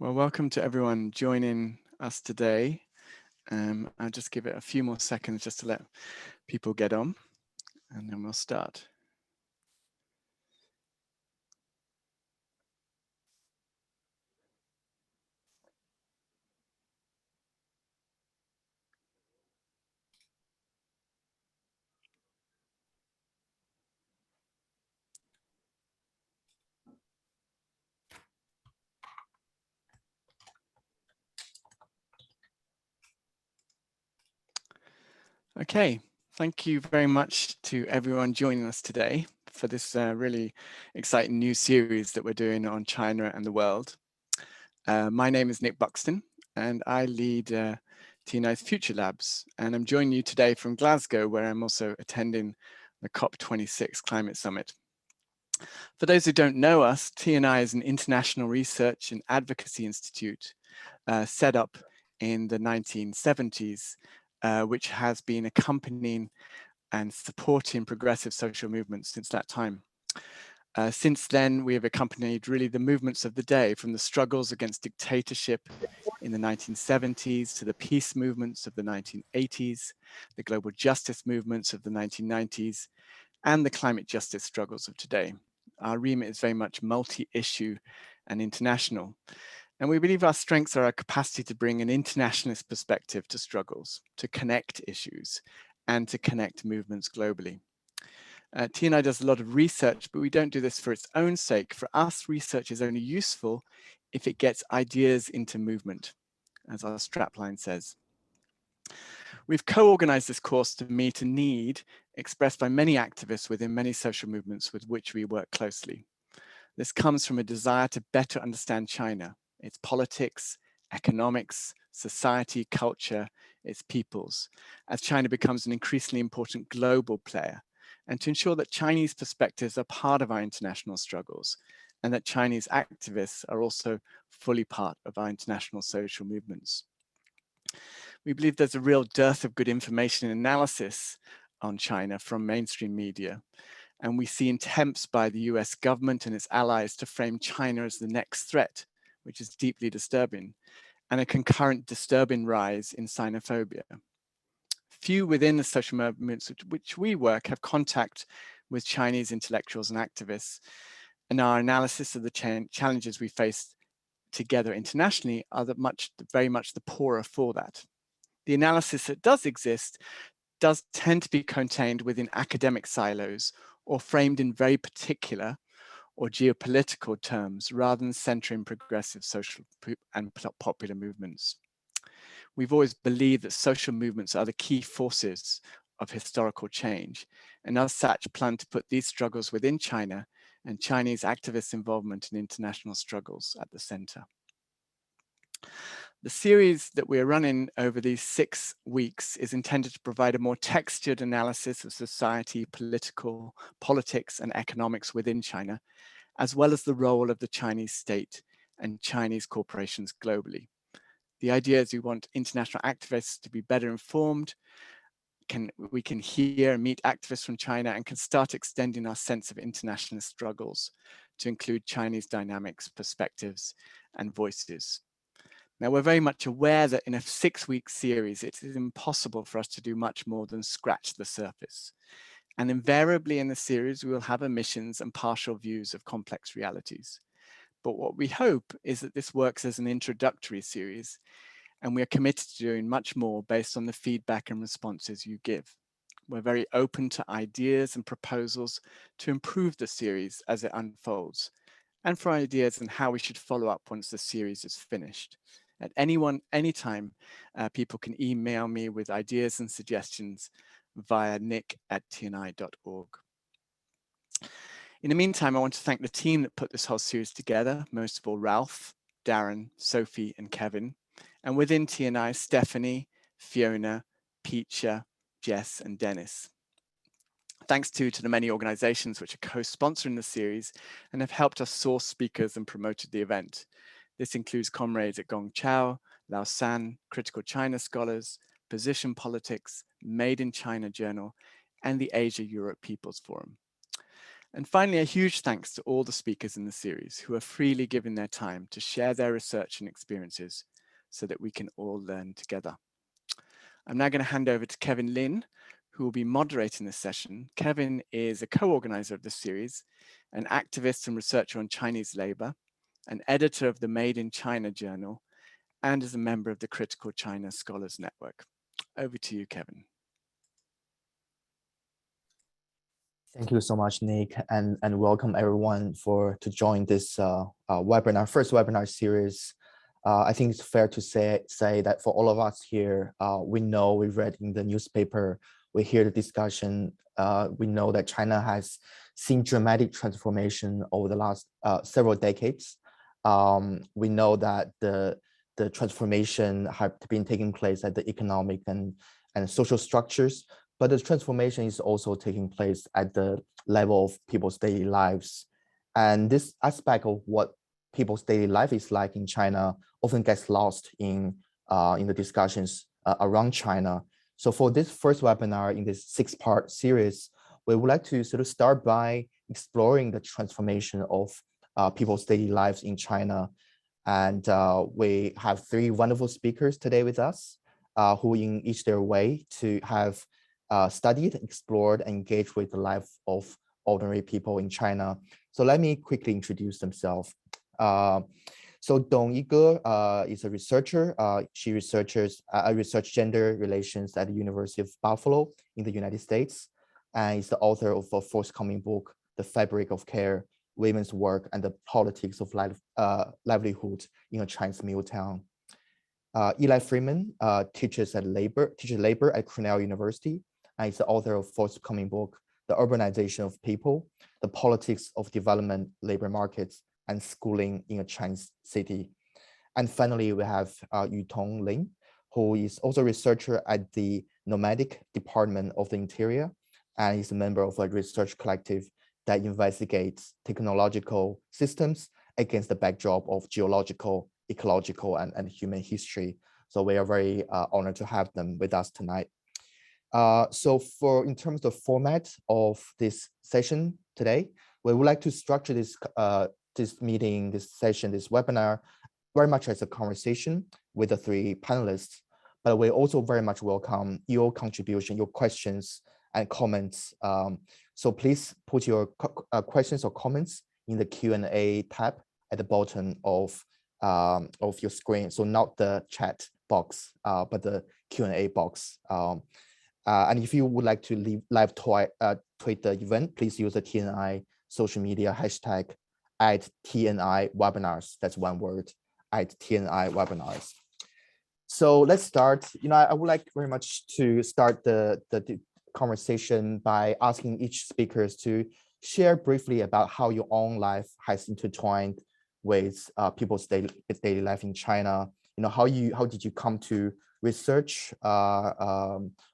Well, welcome to everyone joining us today. I'll just give it a few more seconds just to let people get on, and then we'll start. Okay, thank you very much to everyone joining us today for this really exciting new series that we're doing on China and the world. My name is Nick Buxton, and I lead TNI's Future Labs, and I'm joining you today from Glasgow, where I'm also attending the COP26 Climate Summit. For those who don't know us, TNI is an international research and advocacy institute set up in the 1970s, which has been accompanying and supporting progressive social movements since that time. Since then, we have accompanied really the movements of the day, from the struggles against dictatorship in the 1970s to the peace movements of the 1980s, the global justice movements of the 1990s, and the climate justice struggles of today. Our remit is very much multi-issue and international. And we believe our strengths are our capacity to bring an internationalist perspective to struggles, to connect issues, and to connect movements globally. TNI does a lot of research, but we don't do this for its own sake. For us, research is only useful if it gets ideas into movement, as our strapline says. We've co-organized this course to meet a need expressed by many activists within many social movements with which we work closely. This comes from a desire to better understand China, its politics, economics, society, culture, its peoples, as China becomes an increasingly important global player, and to ensure that Chinese perspectives are part of our international struggles, and that Chinese activists are also fully part of our international social movements. We believe there's a real dearth of good information and analysis on China from mainstream media. And we see attempts by the US government and its allies to frame China as the next threat, which is deeply disturbing, and a concurrent disturbing rise in Sinophobia. Few within the social movements which we work have contact with Chinese intellectuals and activists, and our analysis of the challenges we face together internationally are very much the poorer for that. The analysis that does exist does tend to be contained within academic silos or framed in very particular or geopolitical terms rather than centering progressive social and popular movements. We've always believed that social movements are the key forces of historical change, and as such plan to put these struggles within China and Chinese activists' involvement in international struggles at the center. The series that we're running over these 6 weeks is intended to provide a more textured analysis of society, politics, and economics within China, as well as the role of the Chinese state and Chinese corporations globally. The idea is we want international activists to be better informed. We can hear and meet activists from China and can start extending our sense of international struggles to include Chinese dynamics, perspectives, and voices. Now, we're very much aware that in a 6-week series, it is impossible for us to do much more than scratch the surface. And invariably in the series, we will have omissions and partial views of complex realities. But what we hope is that this works as an introductory series, and we are committed to doing much more based on the feedback and responses you give. We're very open to ideas and proposals to improve the series as it unfolds, and for ideas on how we should follow up once the series is finished. At anytime, people can email me with ideas and suggestions via nick@tni.org. In the meantime, I want to thank the team that put this whole series together, most of all Ralph, Darren, Sophie, and Kevin, and within TNI, Stephanie, Fiona, Peacher, Jess, and Dennis. Thanks to the many organizations which are co-sponsoring the series and have helped us source speakers and promoted the event. This includes comrades at Gong Chao, Lausanne, Critical China Scholars, Position Politics, Made in China Journal, and the Asia-Europe People's Forum. And finally, a huge thanks to all the speakers in the series who are freely giving their time to share their research and experiences so that we can all learn together. I'm now going to hand over to Kevin Lin, who will be moderating this session. Kevin is a co-organizer of this series, an activist and researcher on Chinese labor, an editor of the Made in China journal, and is a member of the Critical China Scholars Network. Over to you, Kevin. Thank you so much, Nick, and welcome everyone to join this webinar, first webinar series. I think it's fair to say that for all of us here, we know, we read in the newspaper, we hear the discussion, we know that China has seen dramatic transformation over the last several decades. We know that the transformation have been taking place at the economic and social structures, but the transformation is also taking place at the level of people's daily lives. And this aspect of what people's daily life is like in China often gets lost in the discussions around China. So for this first webinar in this 6-part series, we would like to sort of start by exploring the transformation of people's daily lives in China. And we have 3 wonderful speakers today with us, who in each their way to have studied, explored, and engaged with the life of ordinary people in China. So let me quickly introduce themselves. So Dong Yige is a researcher. She researches gender relations at the University of Buffalo in the United States, and is the author of a forthcoming book, The Fabric of Care, Women's Work and the Politics of Livelihood in a Chinese Middle Town. Eli Friedman teaches labor at Cornell University, and is the author of forthcoming book, The Urbanization of People, the Politics of Development, Labor Markets, and Schooling in a Chinese City. And finally, we have Yutong Lin, who is also a researcher at the Nomadic Department of the Interior, and is a member of a research collective that investigates technological systems against the backdrop of geological, ecological, and human history. So we are very honored to have them with us tonight. So in terms of format of this session today, we would like to structure this meeting, this session, this webinar, very much as a conversation with the 3 panelists, but we also very much welcome your contribution, your questions and comments. So please put your questions or comments in the Q&A tab at the bottom of your screen. So not the chat box, but the Q&A box. And if you would like to live tweet the event, please use the TNI social media hashtag @TNI webinars. That's one word, @TNI webinars. So let's start. I would like very much to start the conversation by asking each speakers to share briefly about how your own life has intertwined with people's daily life in China. How did you come to research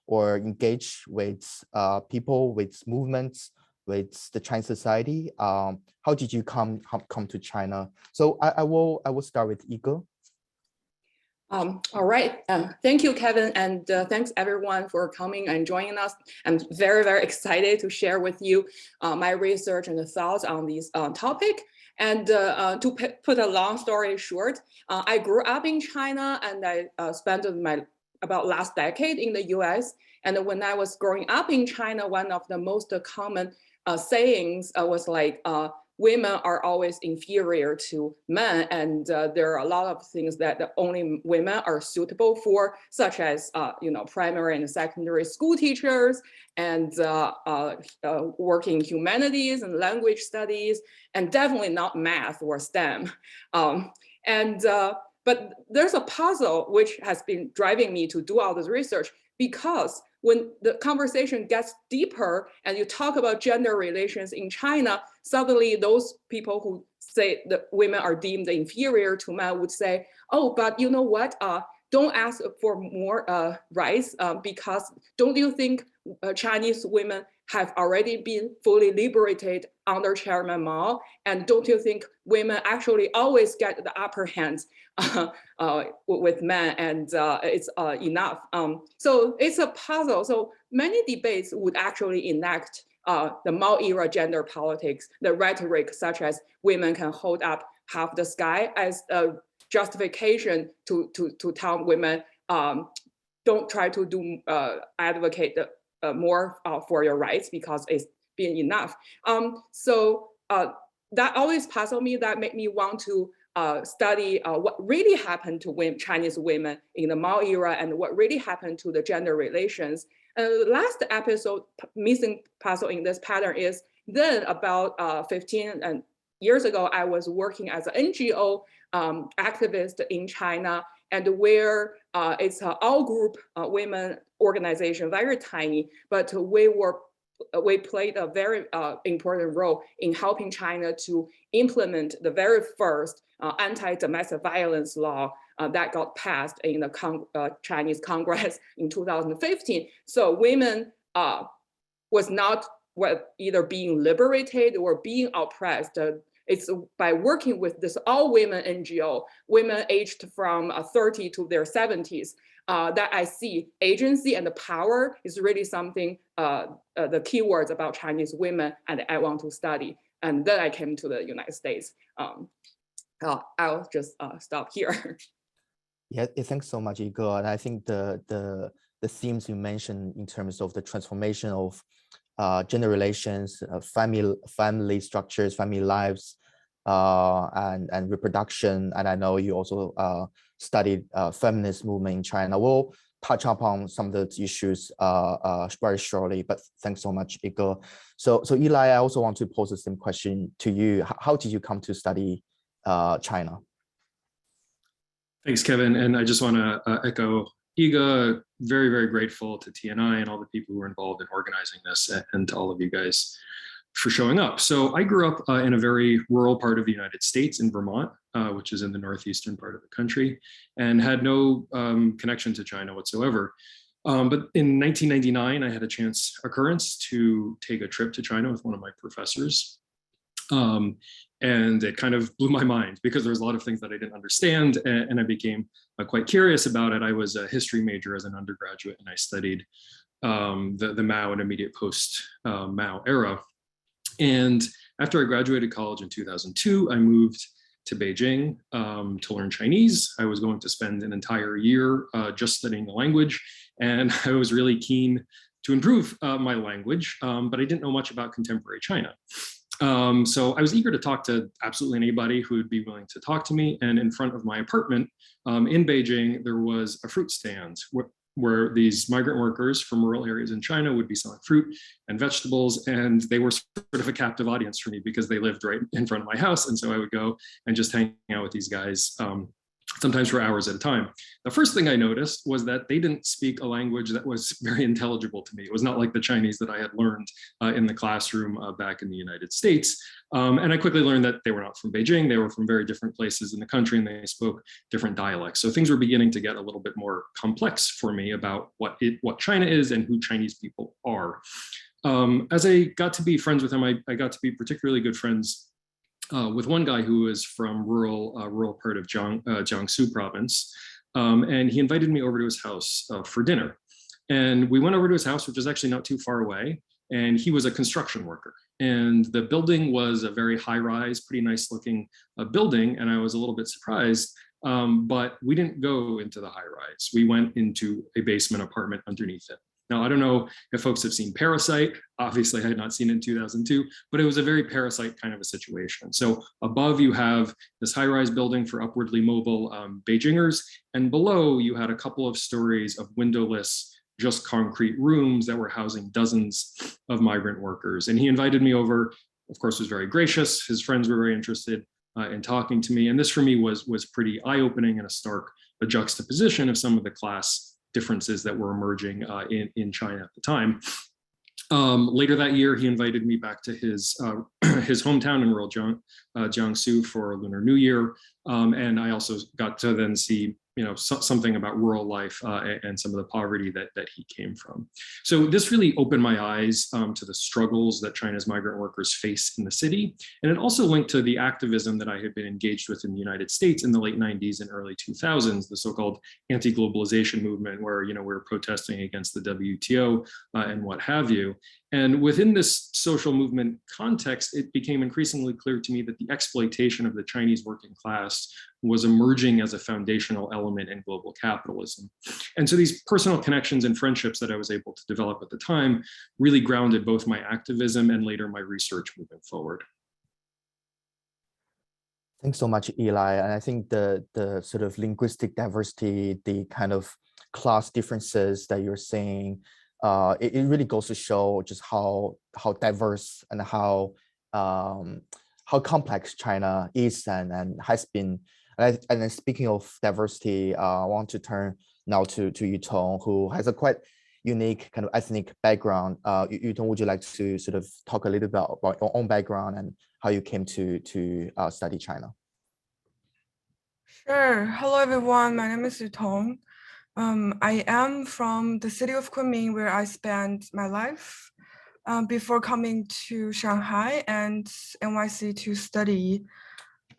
or engage with people, with movements, with the Chinese society? How did you come to China? So I will start with Yige. All right. Thank you, Kevin, and thanks everyone for coming and joining us. I'm very, very excited to share with you my research and the thoughts on this topic. And to put a long story short, I grew up in China, and I spent about last decade in the US. And when I was growing up in China, one of the most common sayings was like, women are always inferior to men, and there are a lot of things that only women are suitable for, such as primary and secondary school teachers, and working humanities and language studies, and definitely not math or STEM. But there's a puzzle which has been driving me to do all this research, because when the conversation gets deeper and you talk about gender relations in China, suddenly those people who say that women are deemed inferior to men would say, oh, but you know what? Don't ask for more rights, because don't you think Chinese women have already been fully liberated under Chairman Mao? And don't you think women actually always get the upper hand with men, and it's enough? So it's a puzzle. So many debates would actually enact the Mao era gender politics, the rhetoric such as women can hold up half the sky as a justification to tell women don't try to do advocate more for your rights because it's been enough. So that always puzzled me. That made me want to study what really happened to Chinese women in the Mao era and what really happened to the gender relations. The last episode missing puzzle in this pattern is then about 15 years ago, I was working as an NGO activist in China, and where it's an all-group women organization, very tiny, but we played a very important role in helping China to implement the very first anti-domestic violence law that got passed in the Chinese Congress in 2015. So women was not either being liberated or being oppressed. It's by working with this all-women NGO, women aged from 30 to their 70s, that I see agency and the power is really something, the keywords about Chinese women, and I want to study. And then I came to the United States. I'll just stop here. Yeah, thanks so much, Yige. And I think the themes you mentioned in terms of the transformation of gender relations, family structures, family lives, and reproduction. And I know you also studied feminist movement in China. We'll touch upon some of those issues very shortly, but thanks so much, Yige. So Eli, I also want to pose the same question to you. How did you come to study China? Thanks, Kevin. And I just want to echo Yige, very, very grateful to TNI and all the people who were involved in organizing this, and to all of you guys for showing up. So I grew up in a very rural part of the United States in Vermont, which is in the northeastern part of the country, and had no connection to China whatsoever. But in 1999, I had a chance occurrence to take a trip to China with one of my professors. And it kind of blew my mind because there was a lot of things that I didn't understand, and I became quite curious about it. I was a history major as an undergraduate, and I studied the Mao and immediate post-Mao era. And after I graduated college in 2002, I moved to Beijing to learn Chinese. I was going to spend an entire year just studying the language, and I was really keen to improve my language, but I didn't know much about contemporary China. So I was eager to talk to absolutely anybody who would be willing to talk to me. And in front of my apartment in Beijing, there was a fruit stand where these migrant workers from rural areas in China would be selling fruit and vegetables. And they were sort of a captive audience for me because they lived right in front of my house. And so I would go and just hang out with these guys, sometimes for hours at a time. The first thing I noticed was that they didn't speak a language that was very intelligible to me. It was not like the Chinese that I had learned in the classroom back in the United States. And I quickly learned that they were not from Beijing. They were from very different places in the country, and they spoke different dialects. So things were beginning to get a little bit more complex for me about what China is and who Chinese people are. As I got to be friends with them, I got to be particularly good friends with one guy who was from rural part of Jiangsu province, and he invited me over to his house for dinner. And we went over to his house, which is actually not too far away, and he was a construction worker. And the building was a very high-rise, pretty nice-looking building, and I was a little bit surprised, but we didn't go into the high-rise. We went into a basement apartment underneath it. Now, I don't know if folks have seen Parasite. Obviously, I had not seen it in 2002, but it was a very Parasite kind of a situation. So above you have this high-rise building for upwardly mobile Beijingers, and below you had a couple of stories of windowless, just concrete rooms that were housing dozens of migrant workers. And he invited me over, of course, was very gracious. His friends were very interested in talking to me. And this for me was pretty eye-opening and a stark juxtaposition of some of the class differences that were emerging in China at the time. Later that year, he invited me back to his hometown in rural Jiangsu for Lunar New Year. And I also got to then see something about rural life and some of the poverty that he came from. So this really opened my eyes to the struggles that China's migrant workers face in the city. And it also linked to the activism that I had been engaged with in the United States in the late 90s and early 2000s, the so-called anti-globalisation movement, where we were protesting against the WTO and what have you. And within this social movement context, it became increasingly clear to me that the exploitation of the Chinese working class was emerging as a foundational element in global capitalism. And so these personal connections and friendships that I was able to develop at the time really grounded both my activism and later my research moving forward. Thanks so much, Eli. And I think the sort of linguistic diversity, the kind of class differences that you're saying, it really goes to show just how diverse and how complex China is and has been. And then speaking of diversity, I want to turn now to Yutong, who has a quite unique kind of ethnic background. Yutong, would you like to sort of talk a little bit about your own background and how you came to study China? Sure. Hello, everyone. My name is Sutong. I am from the city of Kunming, where I spent my life before coming to Shanghai and NYC to study.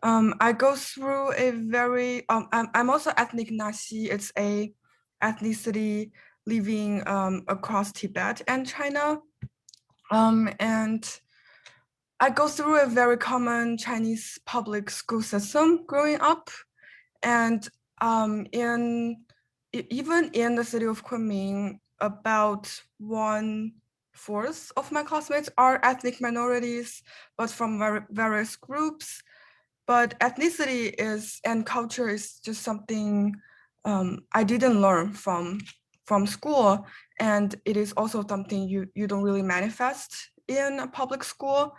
I go through a very, I'm also ethnic Naxi. It's a ethnicity living across Tibet and China. And I go through a very common Chinese public school system growing up. And even in the city of Kunming, about 1/4 of my classmates are ethnic minorities, but from various groups. But ethnicity and culture is just something I didn't learn from school, and it is also something you don't really manifest in a public school,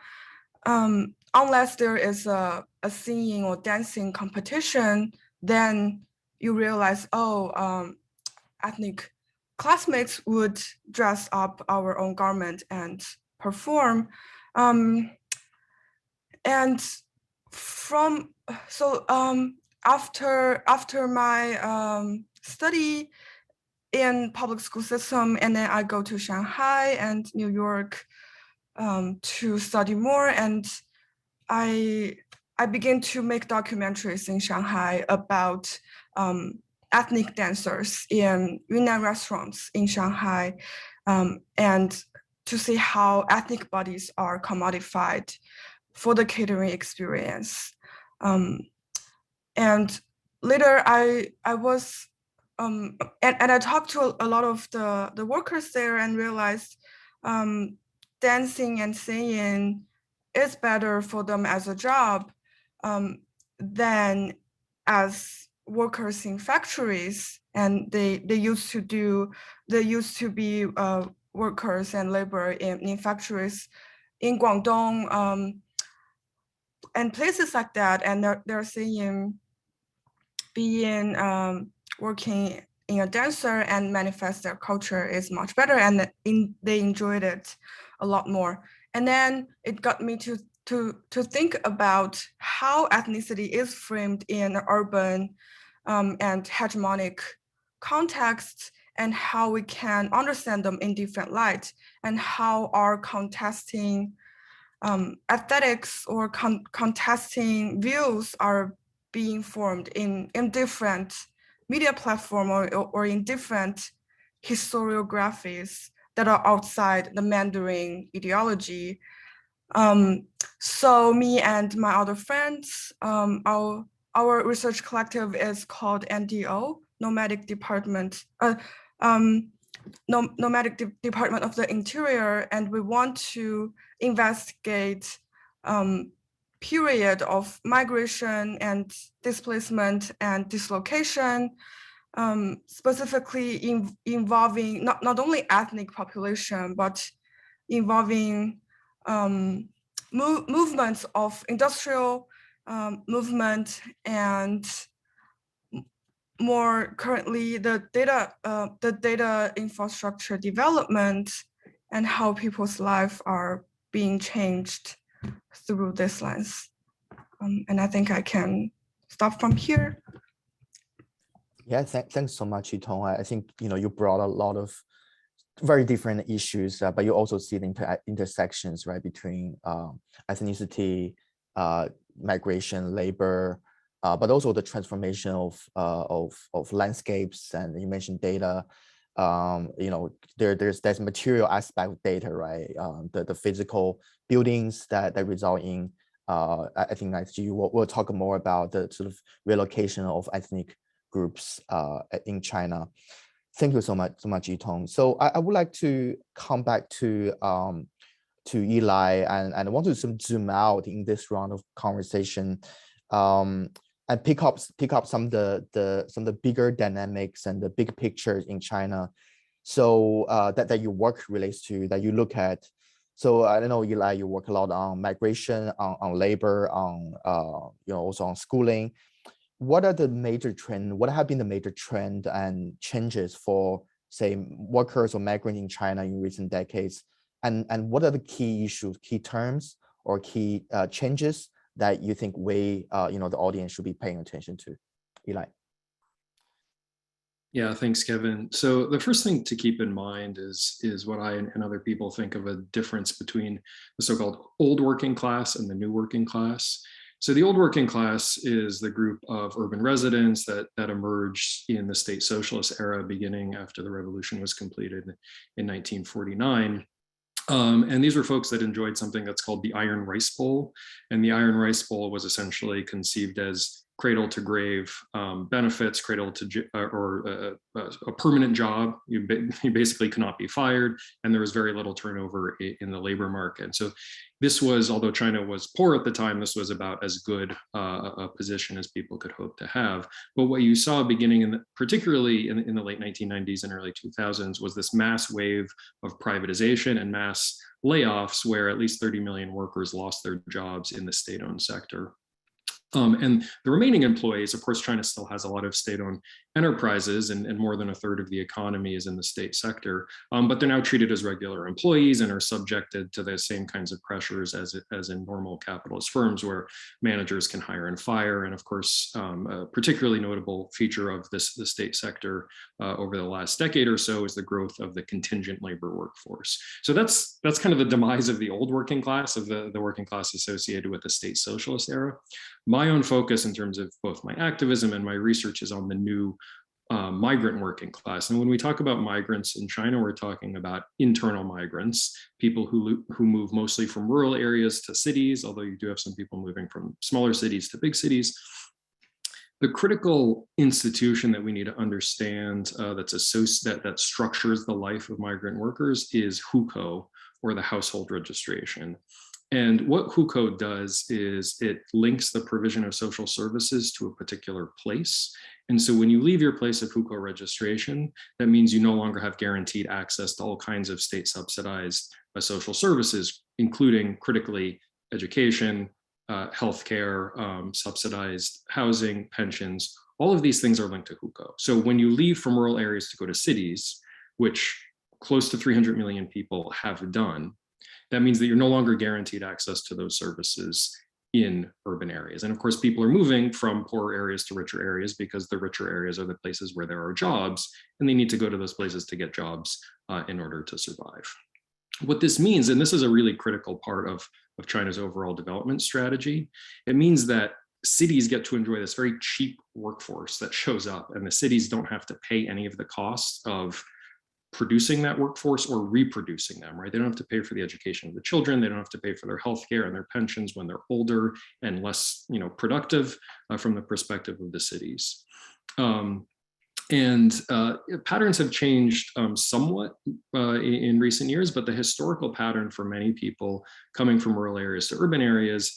unless there is a singing or dancing competition. Then you realize, oh, ethnic classmates would dress up our own garment and perform. And after my study in public school system, and then I go to Shanghai and New York to study more, and I began to make documentaries in Shanghai about ethnic dancers in Yunnan restaurants in Shanghai, and to see how ethnic bodies are commodified for the catering experience. And later I was, and I talked to a lot of the workers there and realized dancing and singing is better for them as a job than as workers in factories. And they used to be workers and labor in factories in Guangdong and places like that. And they're saying being working in a dancer and manifest their culture is much better, and they enjoyed it a lot more. And then it got me to think about how ethnicity is framed in urban and hegemonic contexts, and how we can understand them in different light, and how our contesting aesthetics or contesting views are being formed in different media platform or in different historiographies that are outside the Mandarin ideology. So me and my other friends, our research collective is called NDO, Nomadic Department, Nomadic Department of the Interior, and we want to investigate period of migration and displacement and dislocation, specifically involving not only ethnic population, but involving movements of industrial movement, and more currently the data infrastructure development, and how people's lives are being changed through this lens. And I think I can stop from here. Yeah, thanks so much, Yutong. I think you brought a lot of very different issues, but you also see the intersections, right, between ethnicity, migration, labor, but also the transformation of landscapes, and you mentioned data. you know, there's material aspect of data, right? The physical buildings that result in, I think next year we'll talk more about the sort of relocation of ethnic groups in China. Thank you so much, Yitong. So I would like to come back to Eli, and I want to zoom out in this round of conversation, and pick up some of the bigger dynamics and the big pictures in China. So that your work relates to, that you look at. So I don't know, Eli, you work a lot on migration, on labor, on you know, also on schooling. What are the major trends? What have been the major trend and changes for, say, workers or migrants in China in recent decades? And what are the key issues, key terms, or key changes that you think we, you know, the audience should be paying attention to? Eli. Yeah, thanks, Kevin. So the first thing to keep in mind is what I and other people think of a difference between the so-called old working class and the new working class. So the old working class is the group of urban residents that emerged in the state socialist era beginning after the revolution was completed in 1949. And these were folks that enjoyed something that's called the Iron Rice Bowl. And the Iron Rice Bowl was essentially conceived as cradle to grave benefits, cradle to a permanent job. You basically cannot be fired, and there was very little turnover in the labor market. So this was, although China was poor at the time, this was about as good a position as people could hope to have. But what you saw beginning particularly in the late 1990s and early 2000s was this mass wave of privatization and mass layoffs, where at least 30 million workers lost their jobs in the state-owned sector. And the remaining employees, of course, China still has a lot of state-owned enterprises, and more than a third of the economy is in the state sector, but they're now treated as regular employees and are subjected to the same kinds of pressures as in normal capitalist firms, where managers can hire and fire. And of course, a particularly notable feature of the state sector over the last decade or so is the growth of the contingent labor workforce. So that's kind of the demise of the old working class, of the working class associated with the state socialist era. My own focus in terms of both my activism and my research is on the new migrant working class. And when we talk about migrants in China, we're talking about internal migrants, people who move mostly from rural areas to cities, although you do have some people moving from smaller cities to big cities. The critical institution that we need to understand that structures the life of migrant workers is hukou, or the household registration. And what hukou does is it links the provision of social services to a particular place. And so when you leave your place of hukou registration, that means you no longer have guaranteed access to all kinds of state subsidized social services, including critically education, healthcare, subsidized housing, pensions. All of these things are linked to hukou. So when you leave from rural areas to go to cities, which close to 300 million people have done, that means that you're no longer guaranteed access to those services in urban areas. And of course, people are moving from poor areas to richer areas because the richer areas are the places where there are jobs, and they need to go to those places to get jobs in order to survive. What this means, and this is a really critical part of China's overall development strategy, it means that cities get to enjoy this very cheap workforce that shows up, and the cities don't have to pay any of the costs of producing that workforce or reproducing them, right? They don't have to pay for the education of the children. They don't have to pay for their healthcare and their pensions when they're older and less, productive from the perspective of the cities. Patterns have changed somewhat in recent years, but the historical pattern for many people coming from rural areas to urban areas,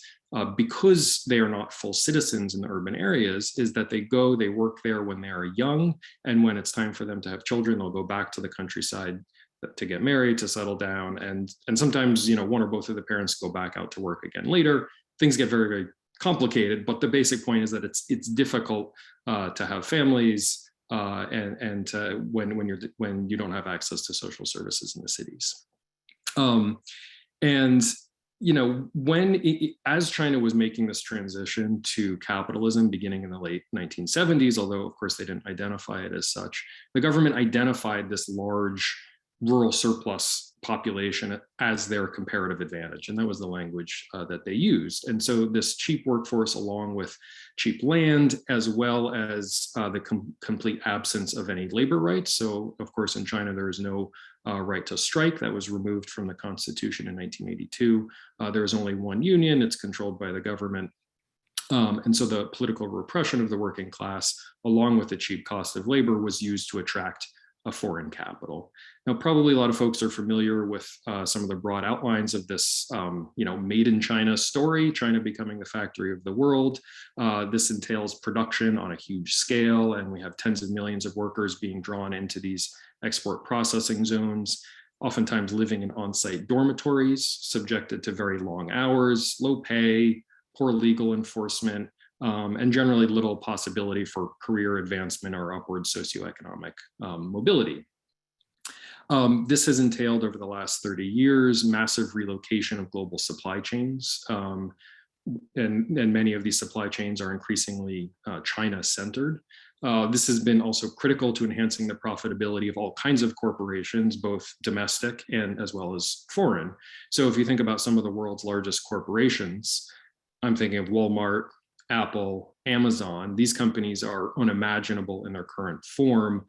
because they are not full citizens in the urban areas, is that they work there when they are young, and when it's time for them to have children, they'll go back to the countryside to get married, to settle down, and sometimes one or both of the parents go back out to work again later. Things get very, very complicated, but the basic point is that it's difficult to have families and when you don't have access to social services in the cities. As China was making this transition to capitalism beginning in the late 1970s, although of course they didn't identify it as such, the government identified this large rural surplus population as their comparative advantage. And that was the language that they used. And so this cheap workforce, along with cheap land, as well as the complete absence of any labor rights. So of course, in China, there is no right to strike. That was removed from the constitution in 1982. There is only one union. It's controlled by the government. And so the political repression of the working class, along with the cheap cost of labor, was used to attract a foreign capital. Now, probably a lot of folks are familiar with some of the broad outlines of this, made in China story, China becoming the factory of the world. This entails production on a huge scale, and we have tens of millions of workers being drawn into these export processing zones, oftentimes living in on-site dormitories, subjected to very long hours, low pay, poor legal enforcement, and generally little possibility for career advancement or upward socioeconomic mobility. This has entailed over the last 30 years, massive relocation of global supply chains. And many of these supply chains are increasingly China-centered. This has been also critical to enhancing the profitability of all kinds of corporations, both domestic and as well as foreign. So if you think about some of the world's largest corporations, I'm thinking of Walmart, Apple, Amazon. These companies are unimaginable in their current form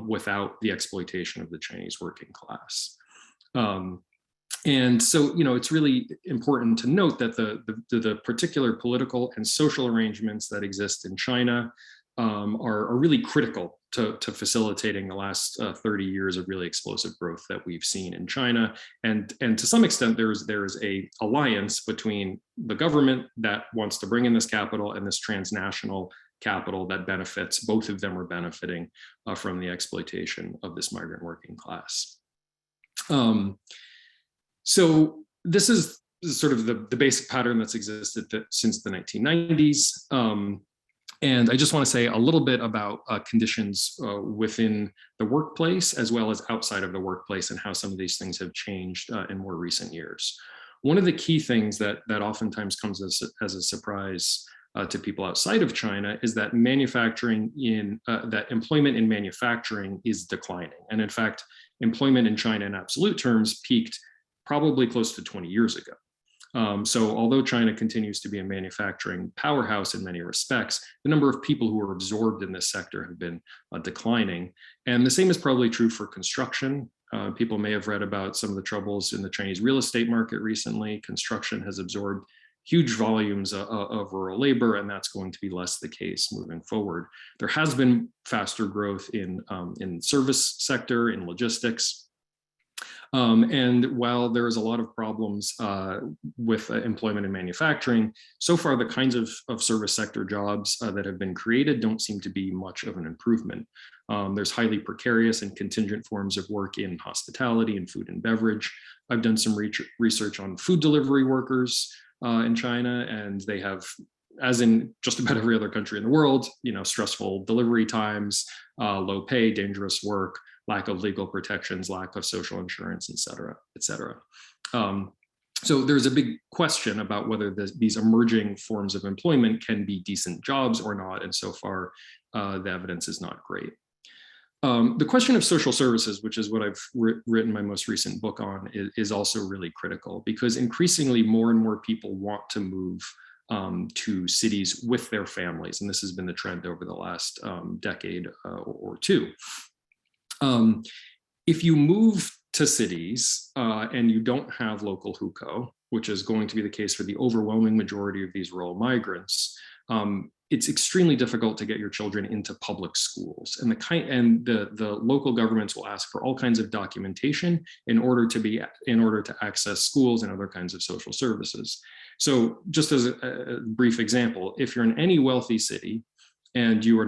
without the exploitation of the Chinese working class. And so, it's really important to note that the particular political and social arrangements that exist in China are really critical to facilitating the last 30 years of really explosive growth that we've seen in China. And to some extent, there's a alliance between the government that wants to bring in this capital and this transnational capital that benefits. Both of them are benefiting from the exploitation of this migrant working class. So this is sort of the basic pattern that's existed since the 1990s. And I just want to say a little bit about conditions within the workplace as well as outside of the workplace and how some of these things have changed in more recent years. One of the key things that oftentimes comes as a surprise to people outside of China is that that employment in manufacturing is declining. And in fact, employment in China in absolute terms peaked probably close to 20 years ago. So although China continues to be a manufacturing powerhouse in many respects, the number of people who are absorbed in this sector have been declining. And the same is probably true for construction. People may have read about some of the troubles in the Chinese real estate market recently. Construction has absorbed huge volumes of rural labor, and that's going to be less the case moving forward. There has been faster growth in service sector, in logistics. And while there is a lot of problems with employment and manufacturing, so far the kinds of service sector jobs that have been created don't seem to be much of an improvement. There's highly precarious and contingent forms of work in hospitality and food and beverage. I've done some research on food delivery workers in China, and they have, as in just about every other country in the world, stressful delivery times, low pay, dangerous work, lack of legal protections, lack of social insurance, et cetera, et cetera. So there's a big question about whether these emerging forms of employment can be decent jobs or not, and so far the evidence is not great. The question of social services, which is what I've written my most recent book on, is also really critical, because increasingly more and more people want to move to cities with their families, and this has been the trend over the last decade or two. If you move to cities and you don't have local hukou, which is going to be the case for the overwhelming majority of these rural migrants, it's extremely difficult to get your children into public schools. And the local governments will ask for all kinds of documentation in order to access schools and other kinds of social services. So just as a brief example, if you're in any wealthy city, and you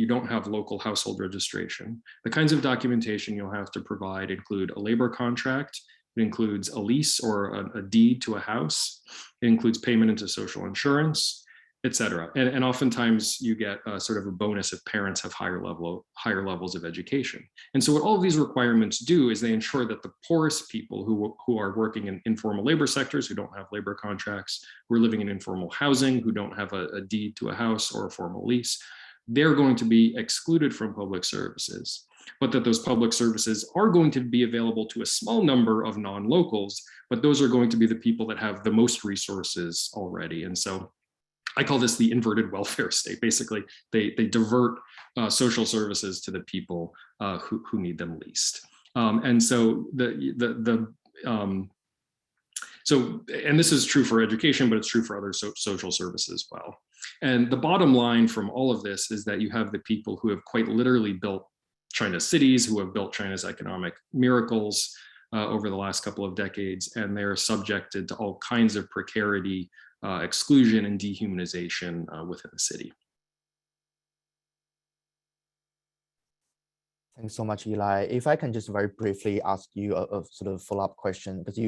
don't have local household registration, the kinds of documentation you'll have to provide include a labor contract, it includes a lease or a deed to a house, it includes payment into social insurance, et cetera. And oftentimes you get sort of a bonus if parents have higher levels of education. And so what all of these requirements do is they ensure that the poorest people who are working in informal labor sectors, who don't have labor contracts, who are living in informal housing, who don't have a deed to a house or a formal lease, they're going to be excluded from public services. but that those public services are going to be available to a small number of non-locals, but those are going to be the people that have the most resources already. And so I call this the inverted welfare state. Basically, they divert social services to the people who need them least. And so and this is true for education, but it's true for other social services as well. And the bottom line from all of this is that you have the people who have quite literally built China's cities, who have built China's economic miracles over the last couple of decades, and they're subjected to all kinds of precarity, exclusion, and dehumanization within the city. Thanks so much, Eli. If I can just very briefly ask you a sort of follow-up question, because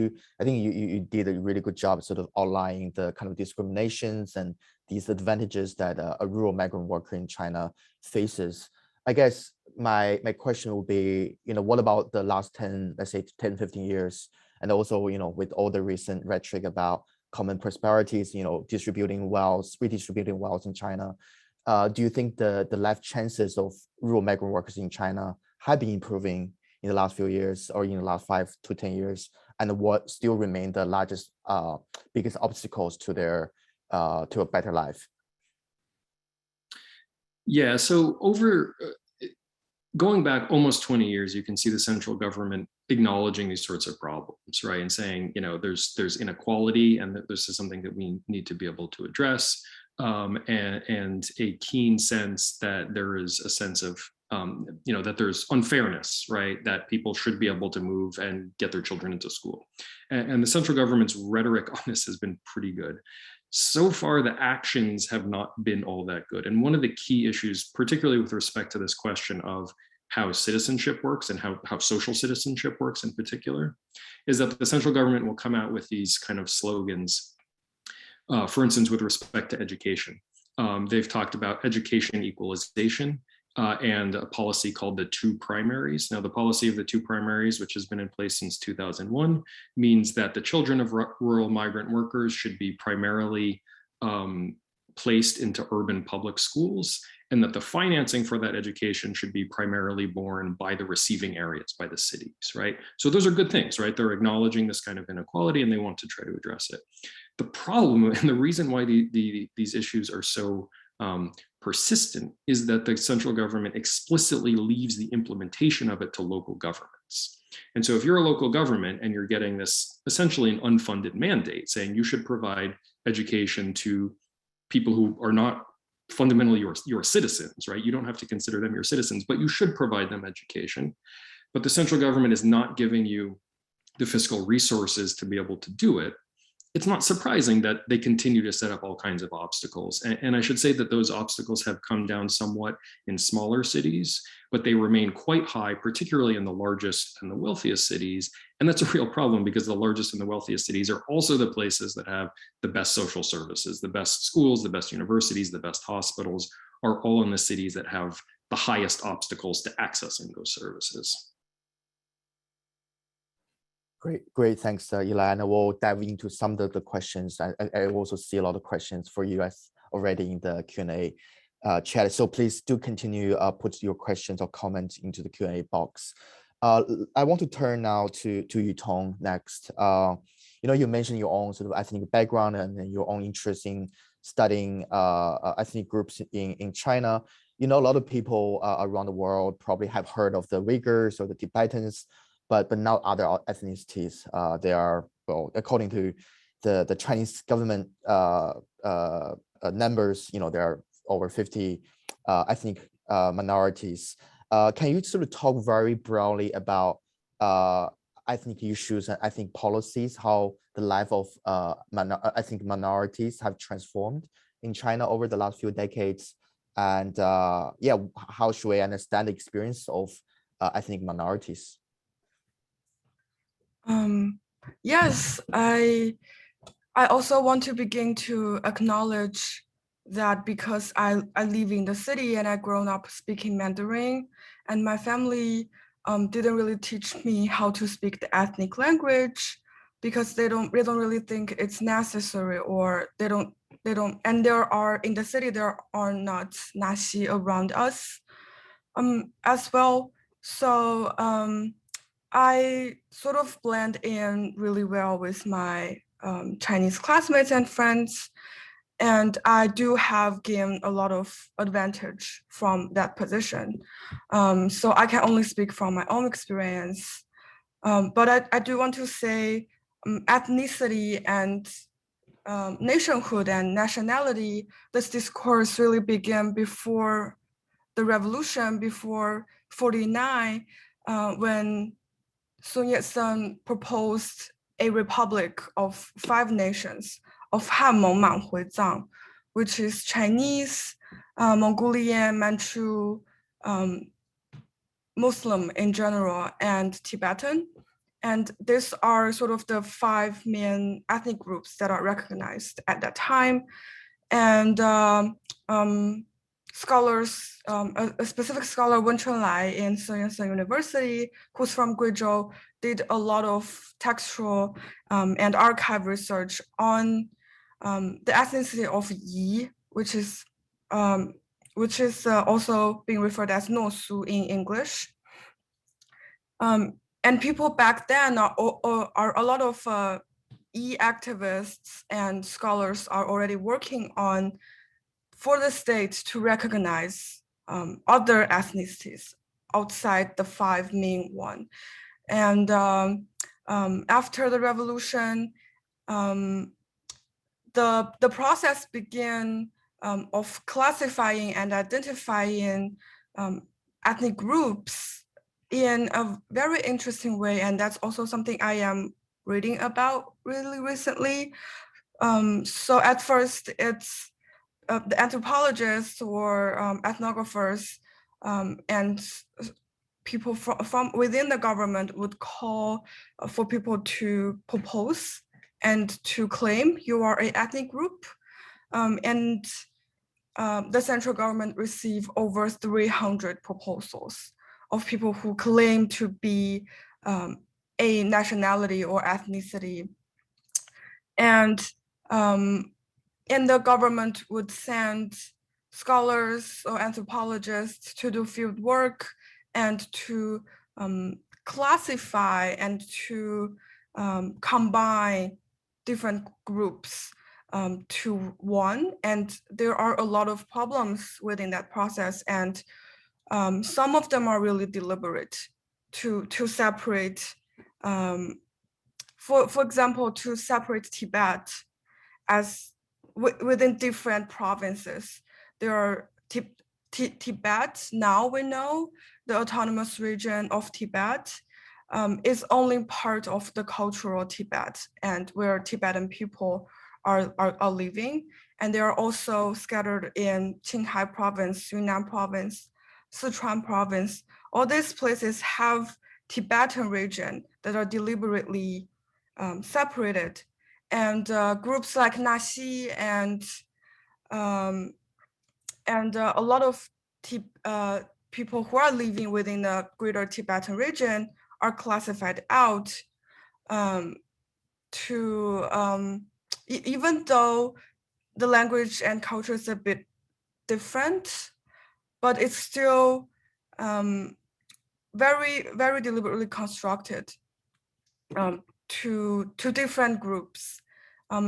I think you did a really good job sort of outlining the kind of discriminations and these advantages that a rural migrant worker in China faces. I guess my question would be, what about the last 10, let's say 10, 15 years? And also, with all the recent rhetoric about common prosperities, distributing wealth, redistributing wealth in China, do you think the life chances of rural migrant workers in China have been improving in the last few years or in the last 5 to 10 years? And what still remain the largest, biggest obstacles to their to a better life? Yeah, so going back almost 20 years, you can see the central government acknowledging these sorts of problems, right? And saying, there's inequality, and that this is something that we need to be able to address. And a keen sense that there is a sense of, that there's unfairness, right? That people should be able to move and get their children into school. And the central government's rhetoric on this has been pretty good. So far, the actions have not been all that good. And one of the key issues, particularly with respect to this question of how citizenship works and how social citizenship works in particular, is that the central government will come out with these kind of slogans. For instance, with respect to education, they've talked about education equalization and a policy called the two primaries. Now, the policy of the two primaries, which has been in place since 2001, means that the children of rural migrant workers should be primarily placed into urban public schools, and that the financing for that education should be primarily borne by the receiving areas, by the cities, right? So those are good things, right? They're acknowledging this kind of inequality and they want to try to address it. The problem and the reason why these issues are so persistent is that the central government explicitly leaves the implementation of it to local governments. And so if you're a local government and you're getting this essentially an unfunded mandate saying you should provide education to people who are not fundamentally your citizens, right? You don't have to consider them your citizens, but you should provide them education. But the central government is not giving you the fiscal resources to be able to do it. It's not surprising that they continue to set up all kinds of obstacles. And I should say that those obstacles have come down somewhat in smaller cities, but they remain quite high, particularly in the largest and the wealthiest cities. And that's a real problem because the largest and the wealthiest cities are also the places that have the best social services, the best schools, the best universities, the best hospitals are all in the cities that have the highest obstacles to accessing those services. Great. Thanks, Eli. And we'll dive into some of the questions. I also see a lot of questions for you guys already in the Q&A chat. So please do continue put your questions or comments into the Q&A box. I want to turn now to Yutong next. You mentioned your own sort of ethnic background and your own interest in studying ethnic groups in China. A lot of people around the world probably have heard of the Uyghurs or the Tibetans, but not other ethnicities. They are, well, according to the Chinese government numbers, there are over 50 ethnic minorities. Can you sort of talk very broadly about ethnic issues and ethnic policies, how the life of ethnic minorities have transformed in China over the last few decades? And how should we understand the experience of ethnic minorities? Yes, I also want to begin to acknowledge that because I live in the city and I grown up speaking Mandarin, and my family didn't really teach me how to speak the ethnic language because they don't really think it's necessary, or they don't and in the city there are not Nashi around us. As well, So I sort of blend in really well with my Chinese classmates and friends. And I do have gained a lot of advantage from that position. So I can only speak from my own experience. But I do want to say ethnicity and nationhood and nationality, this discourse really began before the revolution, before 49, when Sun Yat-sen proposed a republic of 5 nations of Han-Meng Man-Hui-Zhang, which is Chinese, Mongolian, Manchu, Muslim in general, and Tibetan. And these are sort of the 5 main ethnic groups that are recognized at that time. And scholars, a specific scholar, Wen Chunlai in Sun Yat-sen University, who's from Guizhou, did a lot of textual and archive research on the ethnicity of Yi, which is also being referred as Nosu in English. And people back then are a lot of Yi activists and scholars are already working on for the state to recognize other ethnicities outside the 5 main one. And after the revolution, the process began of classifying and identifying ethnic groups in a very interesting way. And that's also something I am reading about really recently. So at first, it's the anthropologists or ethnographers and people from within the government would call for people to propose and to claim you are an ethnic group. And the central government received over 300 proposals of people who claim to be a nationality or ethnicity. And the government would send scholars or anthropologists to do field work and to classify and to combine different groups to one. And there are a lot of problems within that process. And some of them are really deliberate to separate, for example, to separate Tibet as within different provinces. There are Tibet, now we know the autonomous region of Tibet is only part of the cultural Tibet and where Tibetan people are living. And they are also scattered in Qinghai province, Yunnan province, Sichuan province. All these places have Tibetan region that are deliberately separated. And groups like Naxi and a lot of people who are living within the greater Tibetan region are classified out even though the language and culture is a bit different, but it's still very, very deliberately constructed to different groups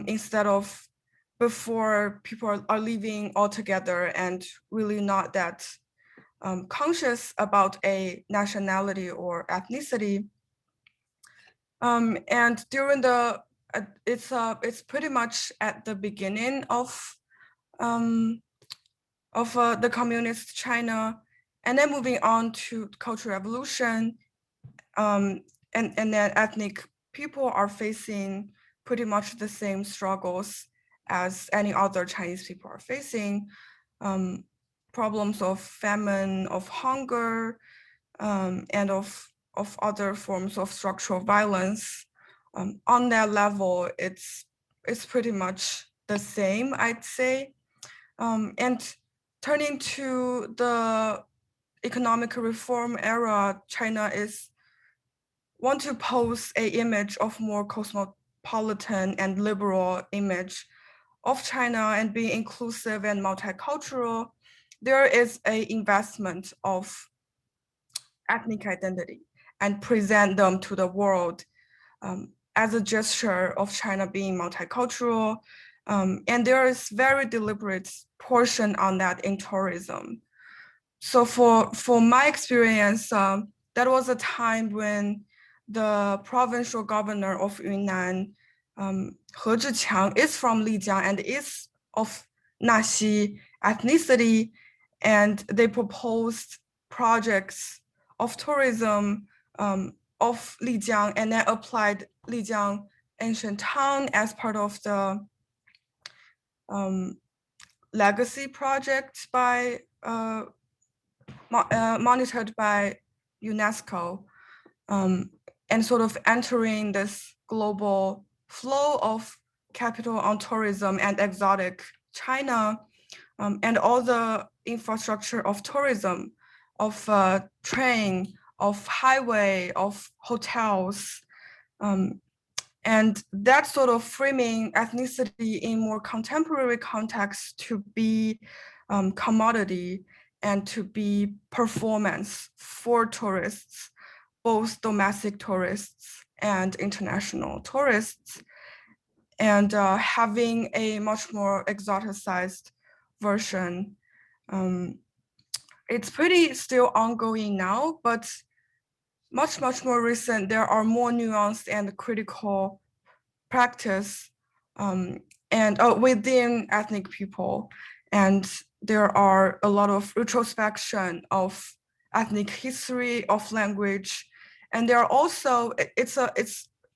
instead of before people are living all together and really not that conscious about a nationality or ethnicity. And during the, it's pretty much at the beginning of the communist China, and then moving on to Cultural Revolution, and then ethnic people are facing pretty much the same struggles as any other Chinese people are facing, problems of famine, of hunger, and of other forms of structural violence. On that level, it's pretty much the same, I'd say. And turning to the economic reform era, China want to pose an image of more cosmopolitan and liberal image of China and being inclusive and multicultural. There is an investment of ethnic identity and present them to the world as a gesture of China being multicultural. And there is very deliberate portion on that in tourism. So for my experience, that was a time when the provincial governor of Yunnan, He Zhiqiang, is from Lijiang and is of Naxi ethnicity, and they proposed projects of tourism of Lijiang, and then applied Lijiang ancient town as part of the legacy project by monitored by UNESCO, and sort of entering this global flow of capital on tourism and exotic China, and all the infrastructure of tourism, of train, of highway, of hotels, and that sort of framing ethnicity in more contemporary context to be commodity and to be performance for tourists, both domestic tourists and international tourists, and having a much more exoticized version. It's pretty still ongoing now, but much more recent. There are more nuanced and critical practice and within ethnic people, and there are a lot of retrospection of ethnic history, of language, and there are also it's a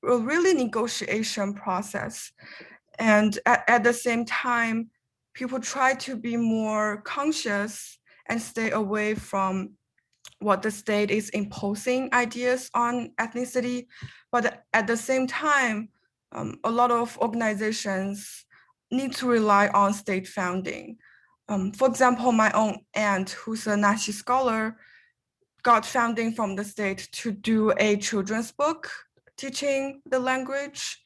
really negotiation process, and at the same time, people try to be more conscious and stay away from what the state is imposing ideas on ethnicity, but at the same time, a lot of organizations need to rely on state funding. For example, my own aunt, who's a Nazi scholar, got funding from the state to do a children's book teaching the language,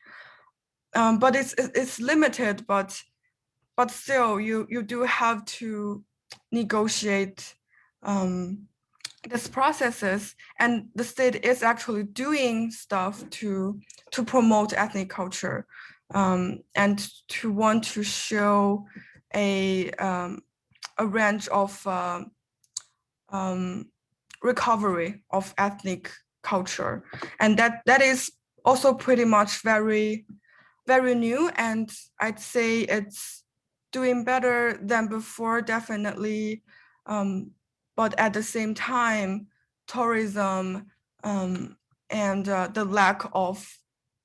but it's limited. But still, you do have to negotiate these processes, and the state is actually doing stuff to promote ethnic culture, and to want to show a range of recovery of ethnic culture, and that is also pretty much very new, and I'd say it's doing better than before, definitely. But at the same time, tourism and the lack of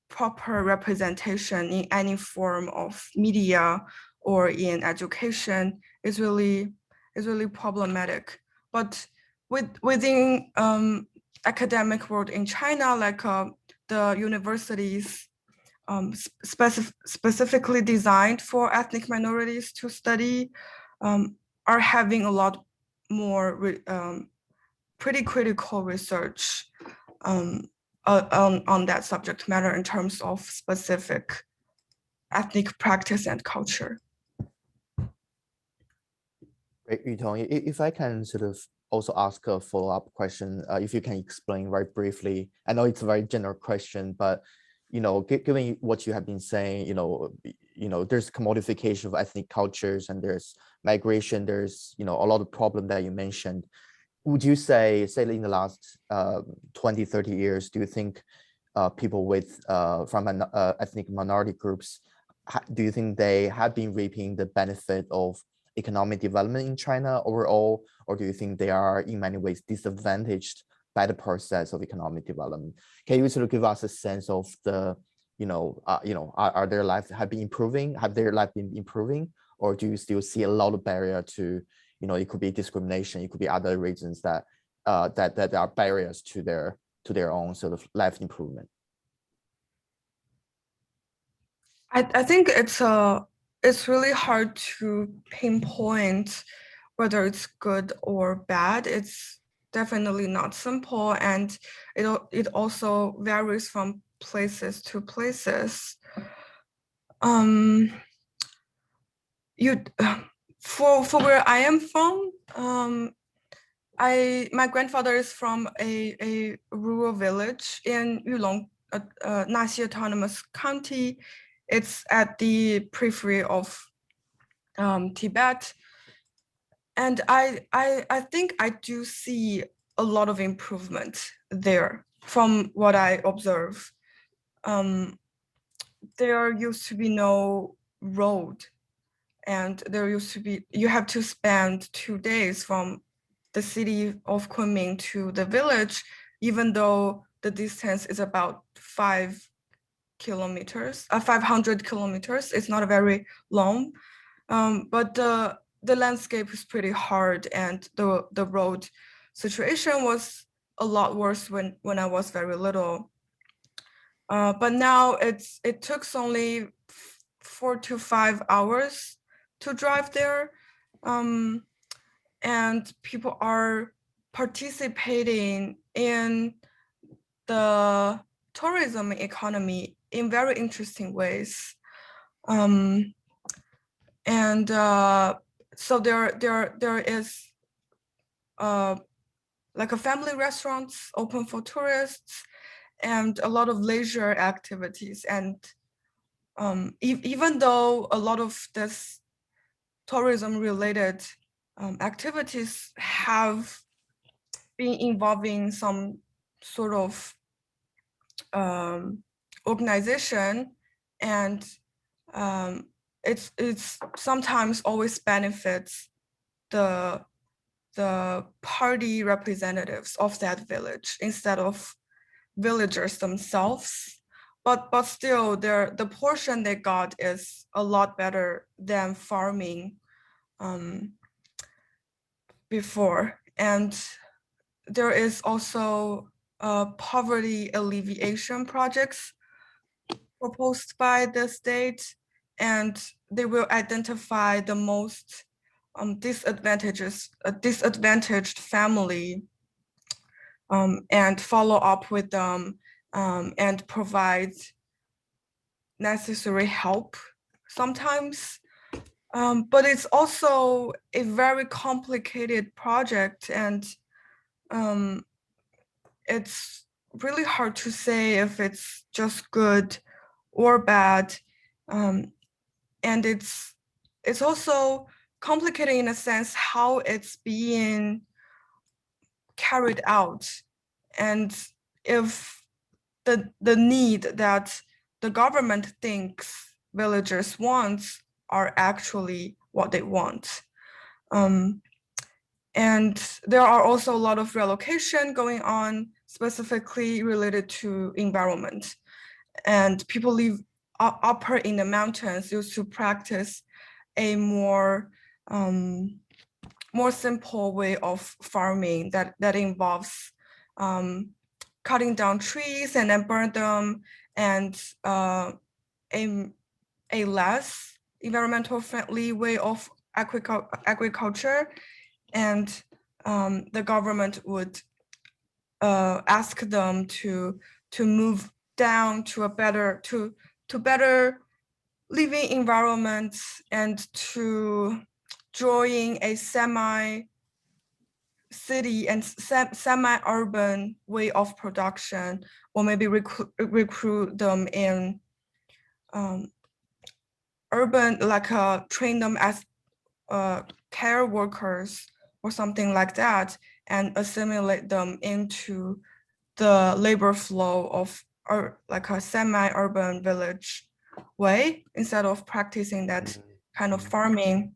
proper representation in any form of media or in education is really problematic. But within academic world in China, like the universities specifically designed for ethnic minorities to study are having a lot more pretty critical research on that subject matter in terms of specific ethnic practice and culture. Great, Yutong. If I can sort of also ask a follow-up question, if you can explain very briefly. I know it's a very general question, but given what you have been saying, there's commodification of ethnic cultures and there's migration, there's a lot of problem that you mentioned. Would you say in the last 20, 30 years, do you think people with from ethnic minority groups, do you think they have been reaping the benefit of economic development in China overall, or do you think they are in many ways disadvantaged by the process of economic development? Can you sort of give us a sense of the, are their lives have their life been improving, or do you still see a lot of barrier to, it could be discrimination, it could be other reasons that that are barriers to their own sort of life improvement? I think it's really hard to pinpoint whether it's good or bad. It's definitely not simple, and it also varies from places to places. For where I am from, my grandfather is from a rural village in Yulong, Naxi Autonomous County. It's at the periphery of Tibet. And I think I do see a lot of improvement there from what I observe. There used to be no road, and there used to be, you have to spend 2 days from the city of Kunming to the village, even though the distance is about 500 kilometers. It's not very long, but the landscape is pretty hard, and the road situation was a lot worse when I was very little. But now it took only 4 to 5 hours to drive there. And people are participating in the tourism economy in very interesting ways. So there is like a family restaurants open for tourists, and a lot of leisure activities. And even though a lot of this tourism related activities have been involving some sort of organization, and it's sometimes always benefits the party representatives of that village instead of villagers themselves. But still, the portion they got is a lot better than farming before. And there is also poverty alleviation projects proposed by the state, and they will identify the most disadvantaged family and follow up with them and provide necessary help sometimes. But it's also a very complicated project, and it's really hard to say if it's just good or bad. And it's also complicated in a sense how it's being carried out, and if the need that the government thinks villagers want are actually what they want. And there are also a lot of relocation going on, specifically related to environment. And people live upper in the mountains used to practice a more simple way of farming that involves cutting down trees and then burn them, and a less environmental friendly way of agriculture. And the government would ask them to move down to a better living environment, and to drawing a semi-city and semi-urban way of production, or maybe recruit them in urban, like train them as care workers or something like that, and assimilate them into the labor flow of like a semi-urban village way, instead of practicing that kind of farming.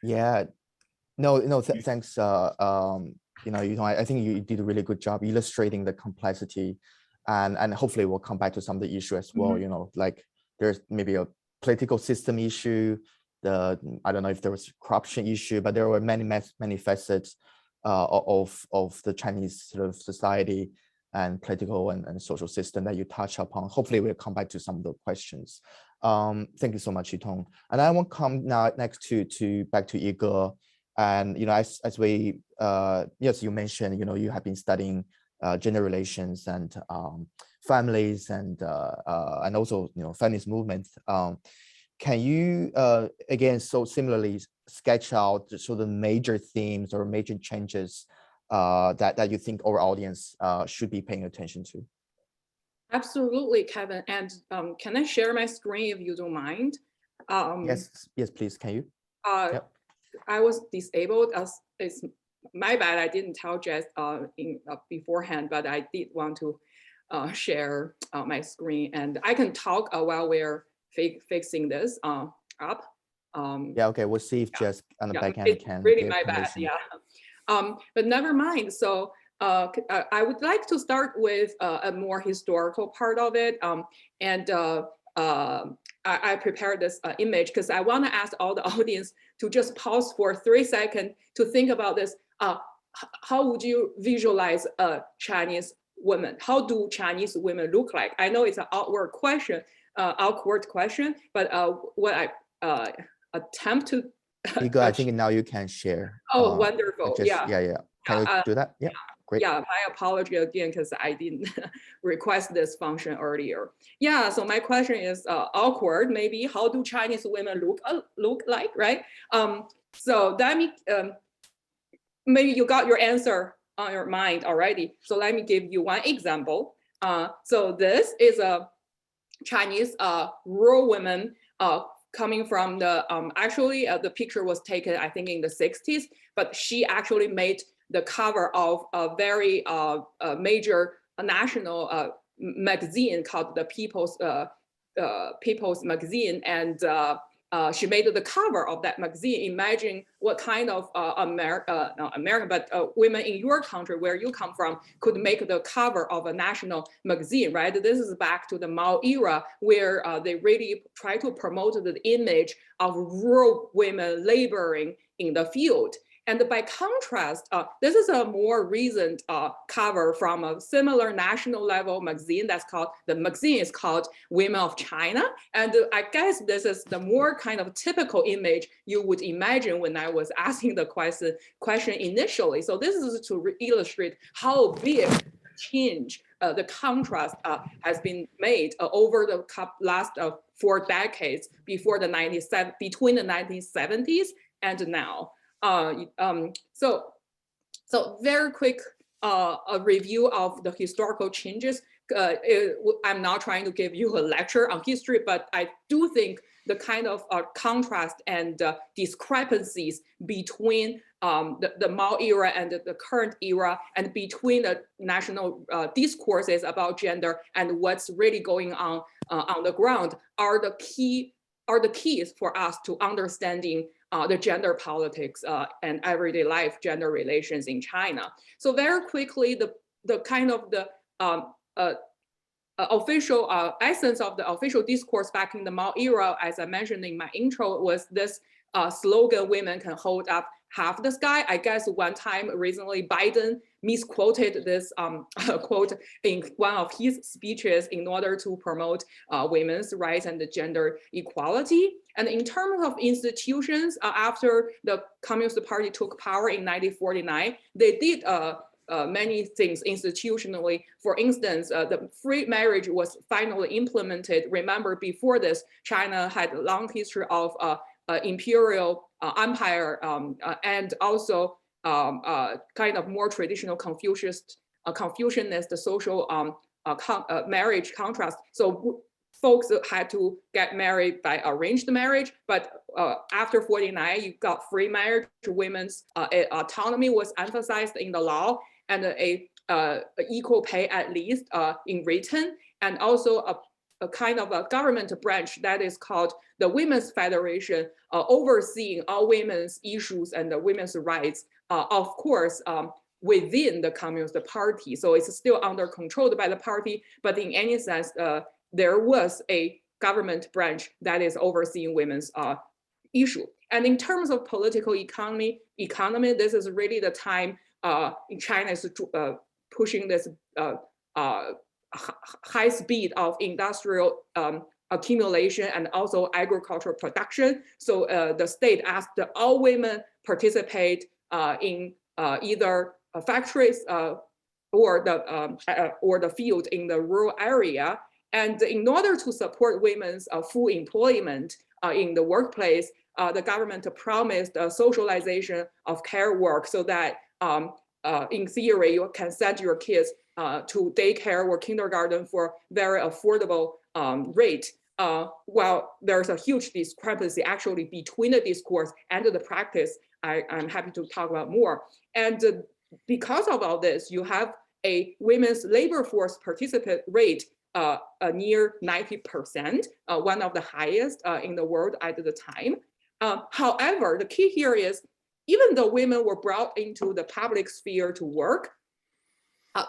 Yeah, no, thanks. I think you did a really good job illustrating the complexity, and hopefully we'll come back to some of the issue as well. Like there's maybe a political system issue, I don't know if there was corruption issue, but there were many facets of the Chinese sort of society and political and social system that you touch upon. Hopefully we'll come back to some of the questions. Thank you so much, Yutong. And I want to come now next to back to Yige. And as we yes, you mentioned, you have been studying gender relations and families and also feminist movements. Can you again, so similarly, sketch out the major themes or major changes that you think our audience should be paying attention to? Absolutely, Kevin. And can I share my screen if you don't mind? Yes, please. Can you? Yep. I was disabled. It's my bad. I didn't tell Jess beforehand, but I did want to share my screen, and I can talk while we're fixing this up. Yeah. Okay. We'll see if Jess on the back end it's can really give my permission. bad. Yeah. But never mind. So I would like to start with a more historical part of it, I prepared this image because I want to ask all the audience to just pause for 3 seconds to think about this. How would you visualize a Chinese woman? How do Chinese women look like? I know it's an awkward question, but what I attempt to. Yige, I think now you can share. Oh, wonderful! Yeah. Can you do that? Yeah. Great. Yeah, my apology again because I didn't request this function earlier. Yeah, so my question is awkward. Maybe how do Chinese women look like, right? So let me maybe you got your answer on your mind already. So let me give you one example. So this is a Chinese rural woman coming from the actually the picture was taken I think in the 60s, but she actually made the cover of a very major national magazine called the People's Magazine, and she made the cover of that magazine. Imagine what kind of not American, but women in your country where you come from could make the cover of a national magazine, right? This is back to the Mao era where they really try to promote the image of rural women laboring in the field. And by contrast, this is a more recent cover from a similar national level magazine the magazine is called Women of China. And I guess this is the more kind of typical image you would imagine when I was asking the question initially. So this is to illustrate how big change, the contrast has been made over the last 4 decades between the 1970s and now. So very quick a review of the historical changes. I'm not trying to give you a lecture on history, but I do think the kind of contrast and discrepancies between the Mao era and the current era, and between the national discourses about gender and what's really going on the ground are the keys for us to understanding the gender politics and everyday life gender relations in China. So very quickly, the kind of the official essence of the official discourse back in the Mao era, as I mentioned in my intro, was this slogan, women can hold up half the sky. I guess one time recently Biden misquoted this quote in one of his speeches in order to promote women's rights and the gender equality. And in terms of institutions, after the Communist Party took power in 1949, they did many things institutionally. For instance, the free marriage was finally implemented. Remember, before this, China had a long history of imperial empire and also kind of more traditional Confucianist social marriage contrast. So folks had to get married by arranged marriage, but after 49, you got free marriage. Women's autonomy was emphasized in the law, and a equal pay at least in written, and also a kind of a government branch that is called the Women's Federation, overseeing all women's issues and the women's rights, of course, within the Communist Party. So it's still under controlled by the party, but in any sense, there was a government branch that is overseeing women's issue. And in terms of political economy, this is really the time in China is pushing this high speed of industrial accumulation and also agricultural production. So the state asked all women participate in either factories or the field in the rural area. And in order to support women's full employment in the workplace, the government promised socialization of care work so that in theory, you can send your kids to daycare or kindergarten for very affordable rate. While there's a huge discrepancy actually between the discourse and the practice. I'm happy to talk about more. And because of all this, you have a women's labor force participant rate near 90%, one of the highest in the world at the time. However, the key here is, even though women were brought into the public sphere to work,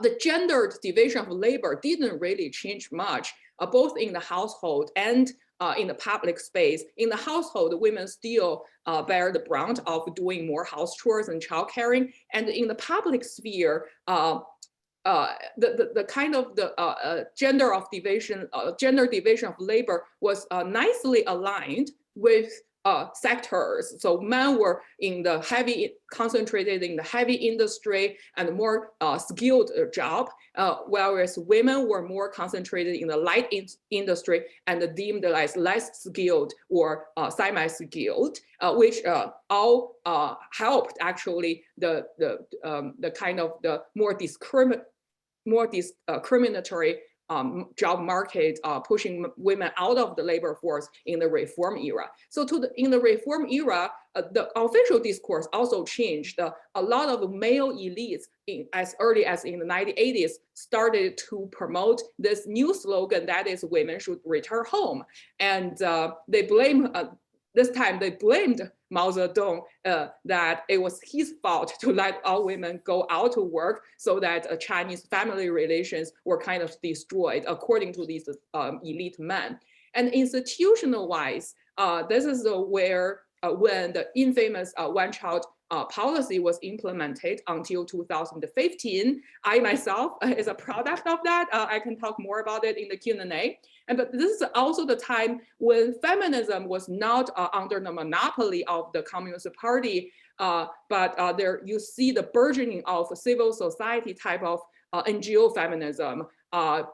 the gendered division of labor didn't really change much, both in the household and in the public space. In the household, women still bear the brunt of doing more house chores and child caring. And in the public sphere, the kind of the gender division of labor was nicely aligned with sectors. So men were concentrated in the heavy industry and more skilled job, whereas women were more concentrated in the light industry and deemed as less skilled or semi-skilled, which all helped actually the kind of the more discriminatory job market, pushing women out of the labor force in the reform era. So in the reform era, the official discourse also changed. A lot of male elites as early as in the 1980s started to promote this new slogan that is women should return home. And this time they blamed Mao Zedong that it was his fault to let all women go out to work so that Chinese family relations were kind of destroyed, according to these elite men. And institutional-wise, this is where when the infamous one-child policy was implemented until 2015, I myself is a product of that. I can talk more about it in the Q&A. But this is also the time when feminism was not under the monopoly of the Communist Party, but there you see the burgeoning of civil society type of NGO feminism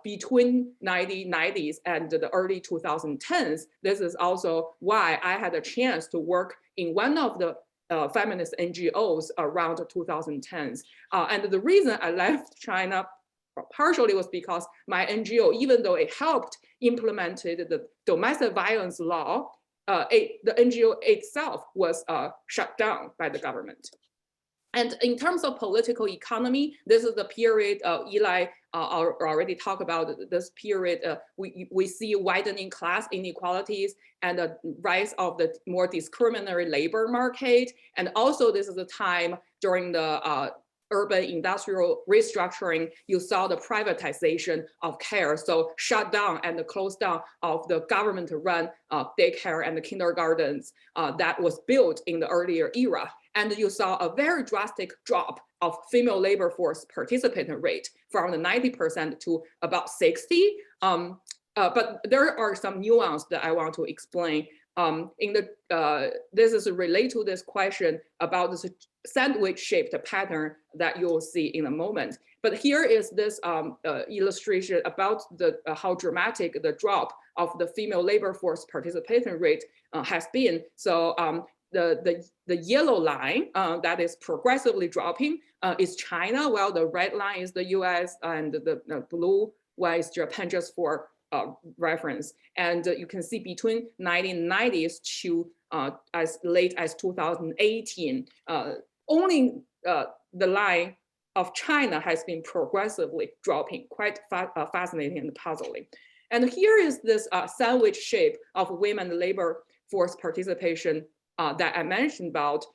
between 1990s and the early 2010s. This is also why I had a chance to work in one of the feminist NGOs around the 2010s. And the reason I left China partially was because my NGO, even though it helped implemented the domestic violence law, the NGO itself was shut down by the government. And in terms of political economy, this is the period Eli already talked about. This period, we see widening class inequalities and the rise of the more discriminatory labor market. And also this is the time during the urban industrial restructuring, you saw the privatization of care. So shut down and the close down of the government-run daycare and the kindergartens that was built in the earlier era. And you saw a very drastic drop of female labor force participant rate from the 90% to about 60. But there are some nuances that I want to explain. This is related to this question about this sandwich-shaped pattern that you'll see in a moment. But here is this illustration about how dramatic the drop of the female labor force participation rate has been. So the yellow line that is progressively dropping is China, while the red line is the US and the blue one is Japan, just for reference. And you can see between 1990s to as late as 2018, only the line of China has been progressively dropping, quite fascinating and puzzling. And here is this sandwich shape of women labor force participation that I mentioned about.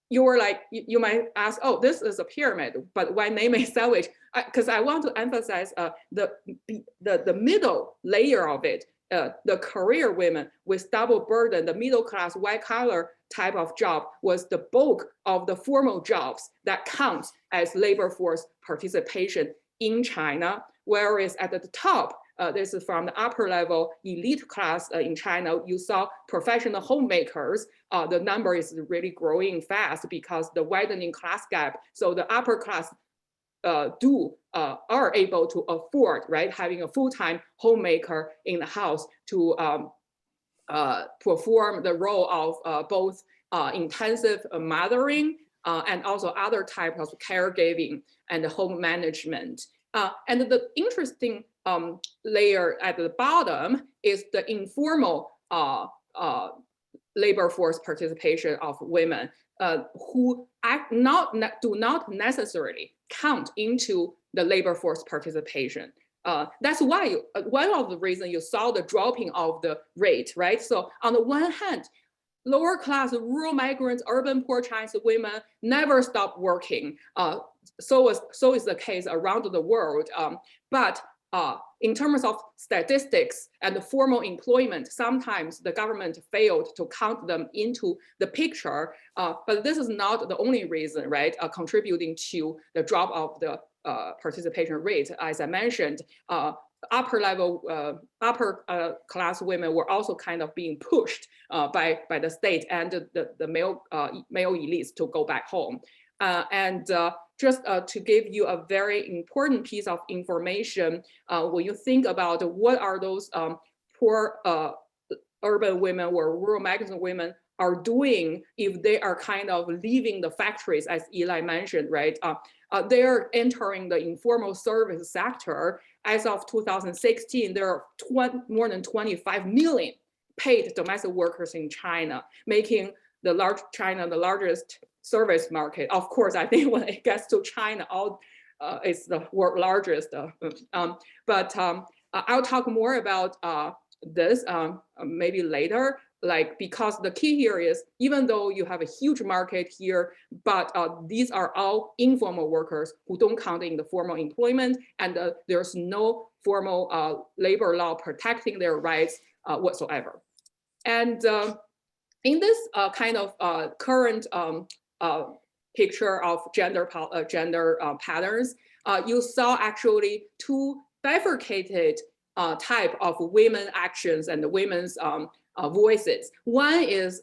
You might ask, oh, this is a pyramid, but why name it sandwich? Because I want to emphasize the middle layer of it, the career women with double burden, the middle class, white collar type of job was the bulk of the formal jobs that counts as labor force participation in China. Whereas at the top, this is from the upper level elite class in China, you saw professional homemakers. The number is really growing fast because the widening class gap. So the upper class are able to afford, right, having a full-time homemaker in the house to perform the role of both intensive mothering and also other types of caregiving and home management. And the interesting layer at the bottom is the informal labor force participation of women who do not necessarily count into the labor force participation. That's why one of the reasons you saw the dropping of the rate, right? So on the one hand, lower class, rural migrants, urban poor Chinese women never stop working. So is the case around the world. But in terms of statistics and formal employment, sometimes the government failed to count them into the picture. But this is not the only reason, right? Contributing to the drop of the participation rate. As I mentioned, upper class women were also kind of being pushed by the state and the male elites to go back home. Just to give you a very important piece of information, when you think about what are those poor urban women or rural migrant women are doing if they are kind of leaving the factories, as Eli mentioned, right? They're entering the informal service sector. As of 2016, there are more than 25 million paid domestic workers in China, making the China the largest service market. Of course, I think when it gets to China, it's the world largest. But I'll talk more about this maybe later. Because the key here is, even though you have a huge market here, but these are all informal workers who don't count in the formal employment, and there's no formal labor law protecting their rights whatsoever. And in this kind of current picture of gender patterns, you saw actually two bifurcated type of women actions and women's voices. One is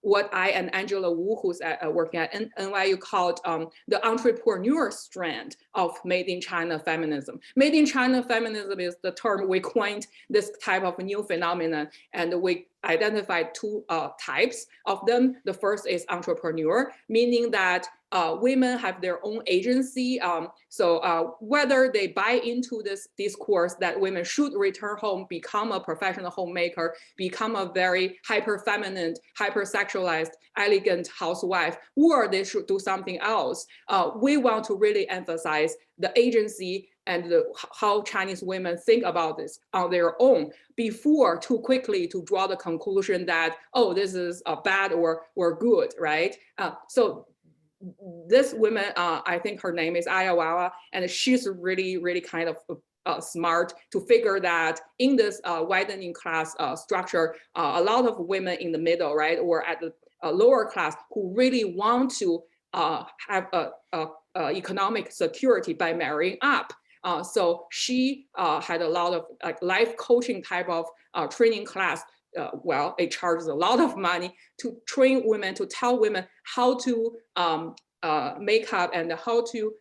what I and Angela Wu, who's working at NYU, called the entrepreneur strand of Made in China feminism. Made in China feminism is the term we coined this type of new phenomenon, and we identified two types of them. The first is entrepreneur, meaning that women have their own agency. So whether they buy into this discourse that women should return home, become a professional homemaker, become a very hyper-feminine, hyper-sexualized, elegant housewife, or they should do something else, we want to really emphasize the agency and how Chinese women think about this on their own before too quickly to draw the conclusion that, oh, this is bad or good, right? So this woman, I think her name is Ayawawa, and she's really, really kind of smart to figure that in this widening class structure, a lot of women in the middle, right, or at the lower class who really want to have economic security by marrying up. So she had a lot of life coaching type of training class. Well, it charges a lot of money to train women, to tell women how to make up and how to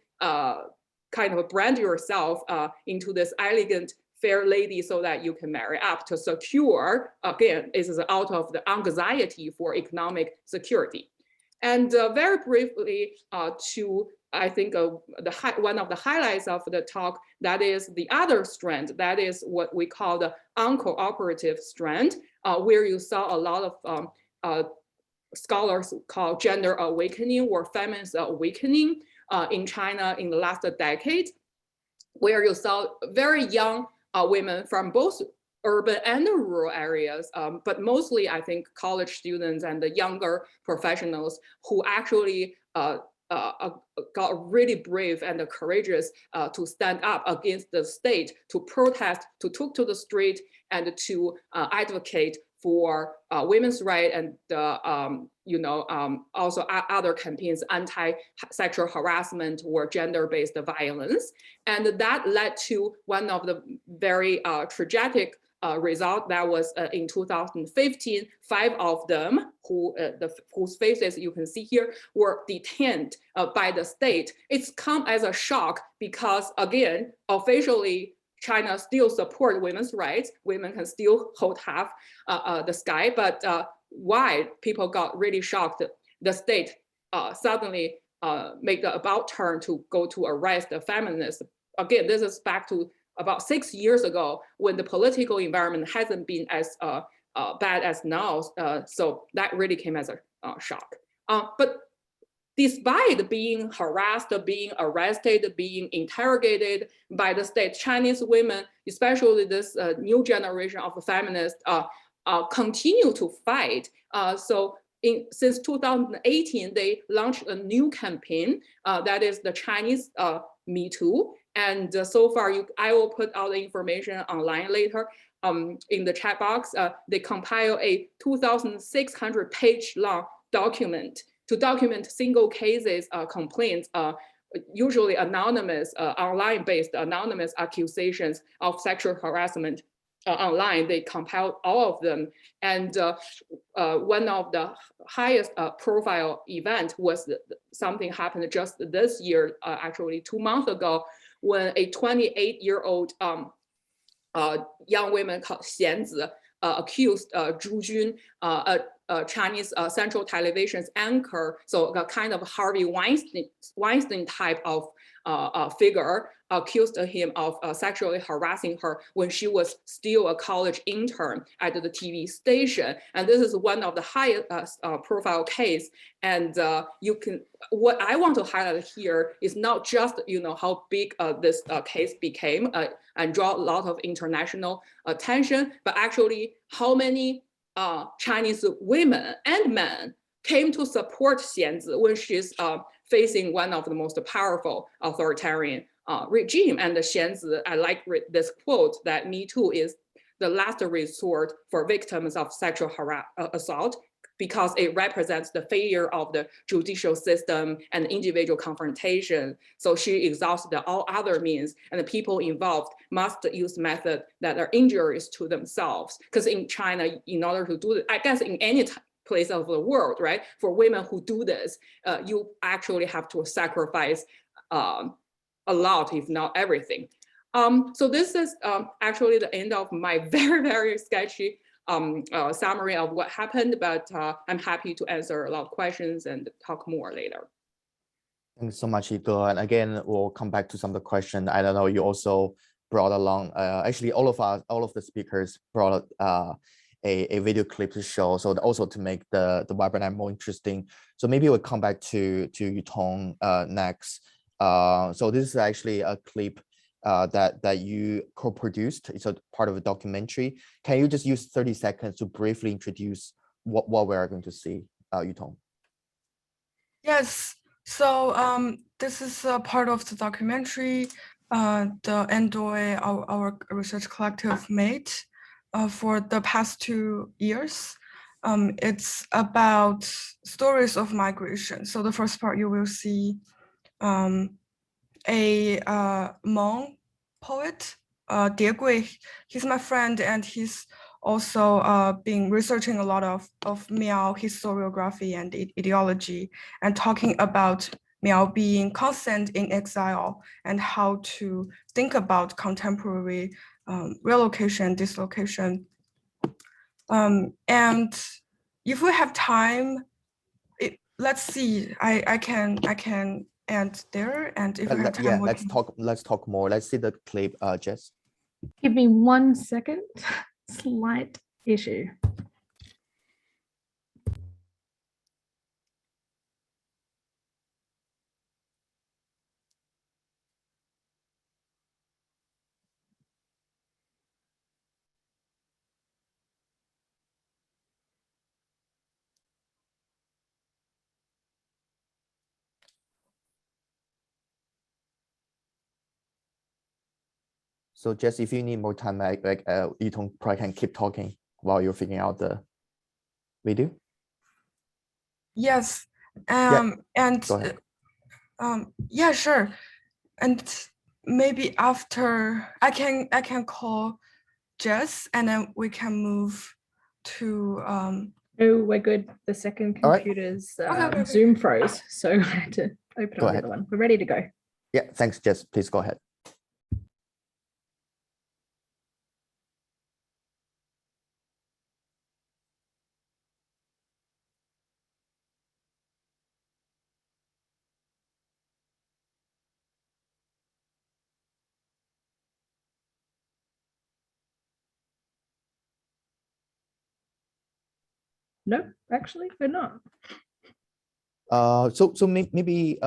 kind of brand yourself into this elegant, fair lady so that you can marry up to secure, again, this is out of the anxiety for economic security. And very briefly, I think one of the highlights of the talk, that is the other strand, that is what we call the uncooperative strand, where you saw a lot of scholars call gender awakening or feminist awakening in China in the last decade, where you saw very young women from both urban and rural areas, but mostly I think college students and the younger professionals who actually got really brave and courageous to stand up against the state, to protest, to take to the street, and to advocate for women's rights and also other campaigns, anti-sexual harassment or gender-based violence. And that led to one of the very tragic result that was in 2015, 5 of them whose faces you can see here were detained by the state. It's come as a shock because, again, officially China still supports women's rights. Women can still hold half the sky, but why people got really shocked? The state suddenly make the about turn to go to arrest the feminists. Again, this is back to about 6 years ago when the political environment hasn't been as bad as now. So that really came as a shock. But despite being harassed, being arrested, being interrogated by the state, Chinese women, especially this new generation of feminists, continue to fight. Since 2018, they launched a new campaign that is the Chinese Me Too. And so far, I will put out the information online later in the chat box. They compile a 2,600 page long document to document single cases, complaints, usually anonymous, online-based anonymous accusations of sexual harassment online. They compiled all of them. And one of the highest profile event was something happened just this year, actually 2 months ago, when a 28-year-old young woman called Xianzi accused Zhu Jun, a Chinese Central Television's anchor, so a kind of Harvey Weinstein type of figure, accused him of sexually harassing her when she was still a college intern at the TV station. And this is one of the highest profile case. And what I want to highlight here is not just how big this case became and draw a lot of international attention, but actually how many Chinese women and men came to support Xianzi when she's facing one of the most powerful authoritarian regime. And Xianzi, I like this quote that Me Too is the last resort for victims of sexual assault, because it represents the failure of the judicial system and individual confrontation. So she exhausted all other means, and the people involved must use methods that are injurious to themselves. Because in China, in order to do it, I guess in any place of the world, right, for women who do this, you actually have to sacrifice a lot, if not everything. So this is actually the end of my very, very sketchy summary of what happened, but I'm happy to answer a lot of questions and talk more later. Thanks so much, Yige. And again, we'll come back to some of the questions. I don't know, you also brought along, actually all of the speakers brought a video clip to show, so also to make the webinar more interesting. So maybe we'll come back to Yutong next. So this is actually a clip that you co-produced. It's a part of a documentary. Can you just use 30 seconds to briefly introduce what we are going to see, Yutong? Yes. So this is a part of the documentary the Endoy, our research collective, made for the past 2 years. It's about stories of migration. So the first part you will see a Hmong poet, Die Gui. He's my friend, and he's also been researching a lot of Miao historiography and ideology, and talking about Miao being constant in exile and how to think about contemporary relocation, dislocation. And if we have time, let's see. I can end there, and if we have time, let's talk more. Let's see the clip, Jess. Give me 1 second. Slight issue. So Jess, if you need more time, you probably can keep talking while you're figuring out the video. Yes. Yeah. And go ahead. Yeah, sure. And maybe after I can call Jess, and then we can move to No, we're good. The second computer's Zoom froze, so I had to open up the other one. We're ready to go. Yeah, thanks, Jess. Please go ahead. No, actually, we're not. So maybe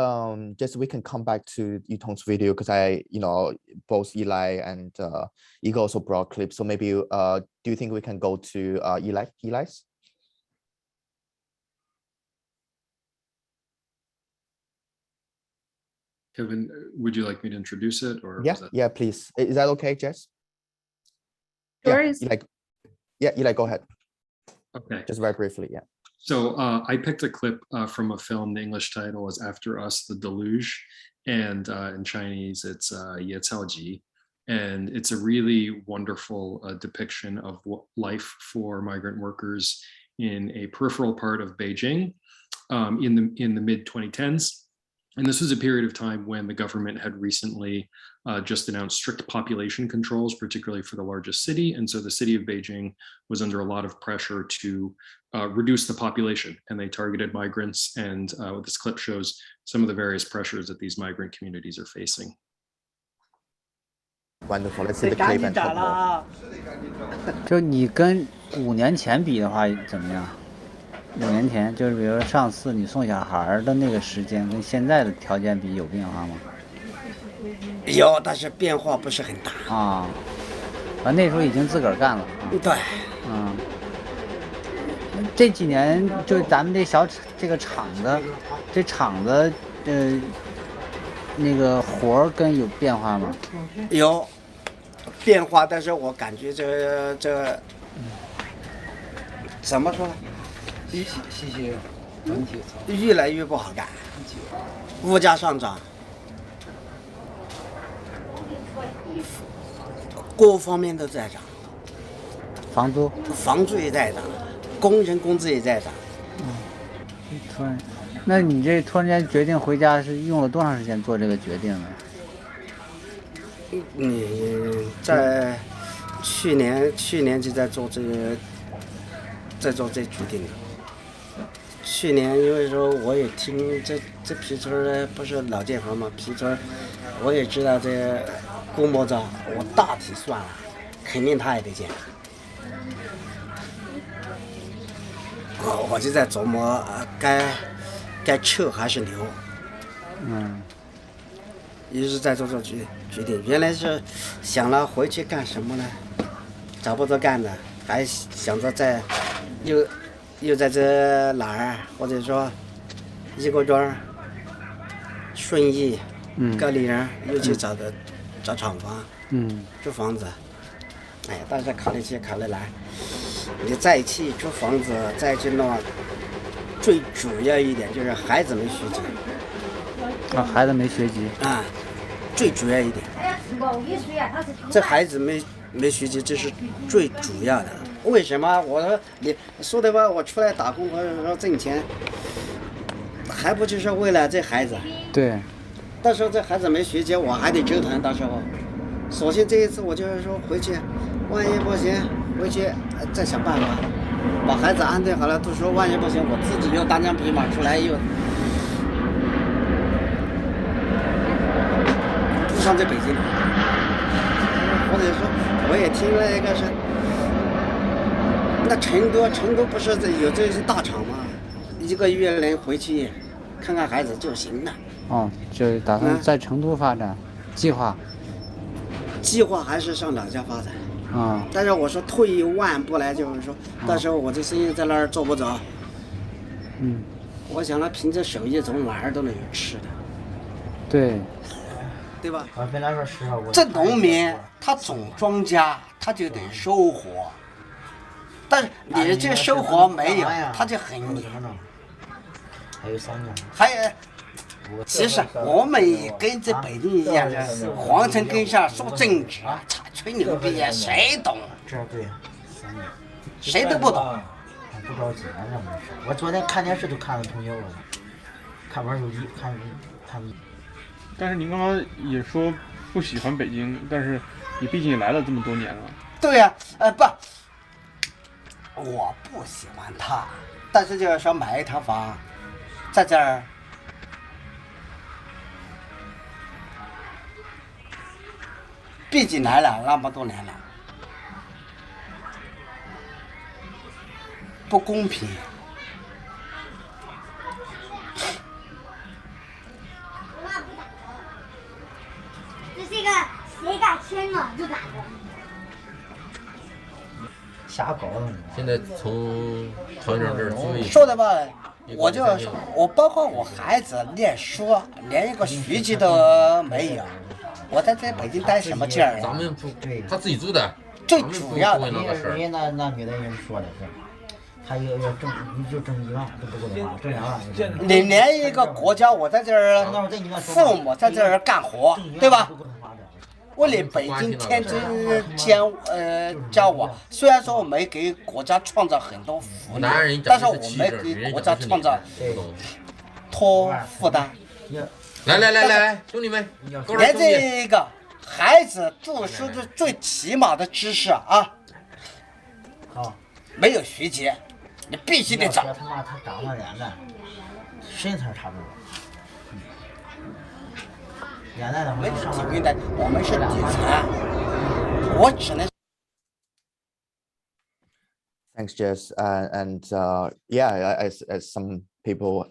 just we can come back to Yutong's video because both Eli and Yige also brought clips. So maybe do you think we can go to Eli's? Kevin, would you like me to introduce it, or Yeah, please. Is that okay, Jess? Sure. Eli, go ahead. Okay. Just very briefly, yeah. So I picked a clip from a film. The English title is After Us, The Deluge, and in Chinese it's Yige, and it's a really wonderful depiction of life for migrant workers in a peripheral part of Beijing in the mid 2010s. And this was a period of time when the government had recently just announced strict population controls, particularly for the largest city. And so the city of Beijing was under a lot of pressure to reduce the population, and they targeted migrants. And this clip shows some of the various pressures that these migrant communities are facing. Wonderful. Let's see the clip and talk more. 就你跟5年前比的话怎么样？5年前就是比如说上次你送小孩的那个时间跟现在的条件比有变化吗？有，但是变化不是很大啊。那时候已经自个儿干了。对。这几年就咱们这个厂子，那个活儿跟有变化吗？有变化，但是我感觉这怎么说呢？越来越不好干，物价上涨，各方面都在涨，房租也在涨，工人工资也在涨。突然，那你这突然间决定回家是用了多长时间做这个决定呢？你在去年就在做这决定了。去年因为说我也听这皮村呢不是老建房嘛，皮村我也知道这估摸着我大体算了，肯定他也得建。我就在琢磨该撤还是留。一直在做决定。原来是想了回去干什么呢？找不着干的，还想着又在这哪儿，或者说一锅庄、顺义、高丽人又去找厂房，租房子。哎，但是考虑去考虑来，你再去租房子，再去弄，最主要一点就是孩子没学籍。孩子没学籍啊，最主要一点。这孩子没学籍，这是最主要的。为什么？我说你说的话，我出来打工或者说挣钱，还不就是为了这孩子？对。到时候这孩子没学籍，我还得折腾。到时候，索性这一次我就是说回去，万一不行，回去再想办法把孩子安顿好了。到时候万一不行，我自己又单枪匹马出来又不上这北京。或者说，我也听了一个是。那成都不是有这些大厂吗？1个月能回去看看孩子就行了。就打算在成都发展，计划还是上老家发展。但是我说退一万步来，就是说到时候我这生意在那儿做不着。我想了，凭着手艺从哪儿都能有吃的。对吧？这农民他种庄稼，他就得收获。但是你这收获没有，他就很黏。还有3年。还有，其实我们也跟这北京一样，皇城根下说政治，吹牛逼呀，谁懂？这对，3年，谁都不懂。不着急，那没事。我昨天看电视都看了通宵了，看玩手机，看。但是您刚刚也说不喜欢北京，但是你毕竟也来了这么多年了。对呀，不。我不喜欢他，但是就是说买一套房，在这儿，毕竟来了那么多年了，不公平。这个谁敢签了就打的。瞎搞。现在从团长这儿租一说的吧，我包括我孩子念书，连一个学籍都没有。我在北京待什么劲儿？咱们不，他自己租的。最主要的，人家那女的人说的是，他要挣，你就挣1万都不够的话，挣2万。你连一个国家，我在这儿，父母在这儿干活，对吧？为了北京、天津教我，虽然说我没给国家创造很多福利，但是我没给国家创造托负担。来，兄弟们，连这个孩子读书的最起码的知识啊，好，没有学籍，你必须得找。他妈他长了脸蛋，身材差不多。脸蛋的话，没是体育的，我们是底层，我只能。Thanks, Jess. Yeah, as some people,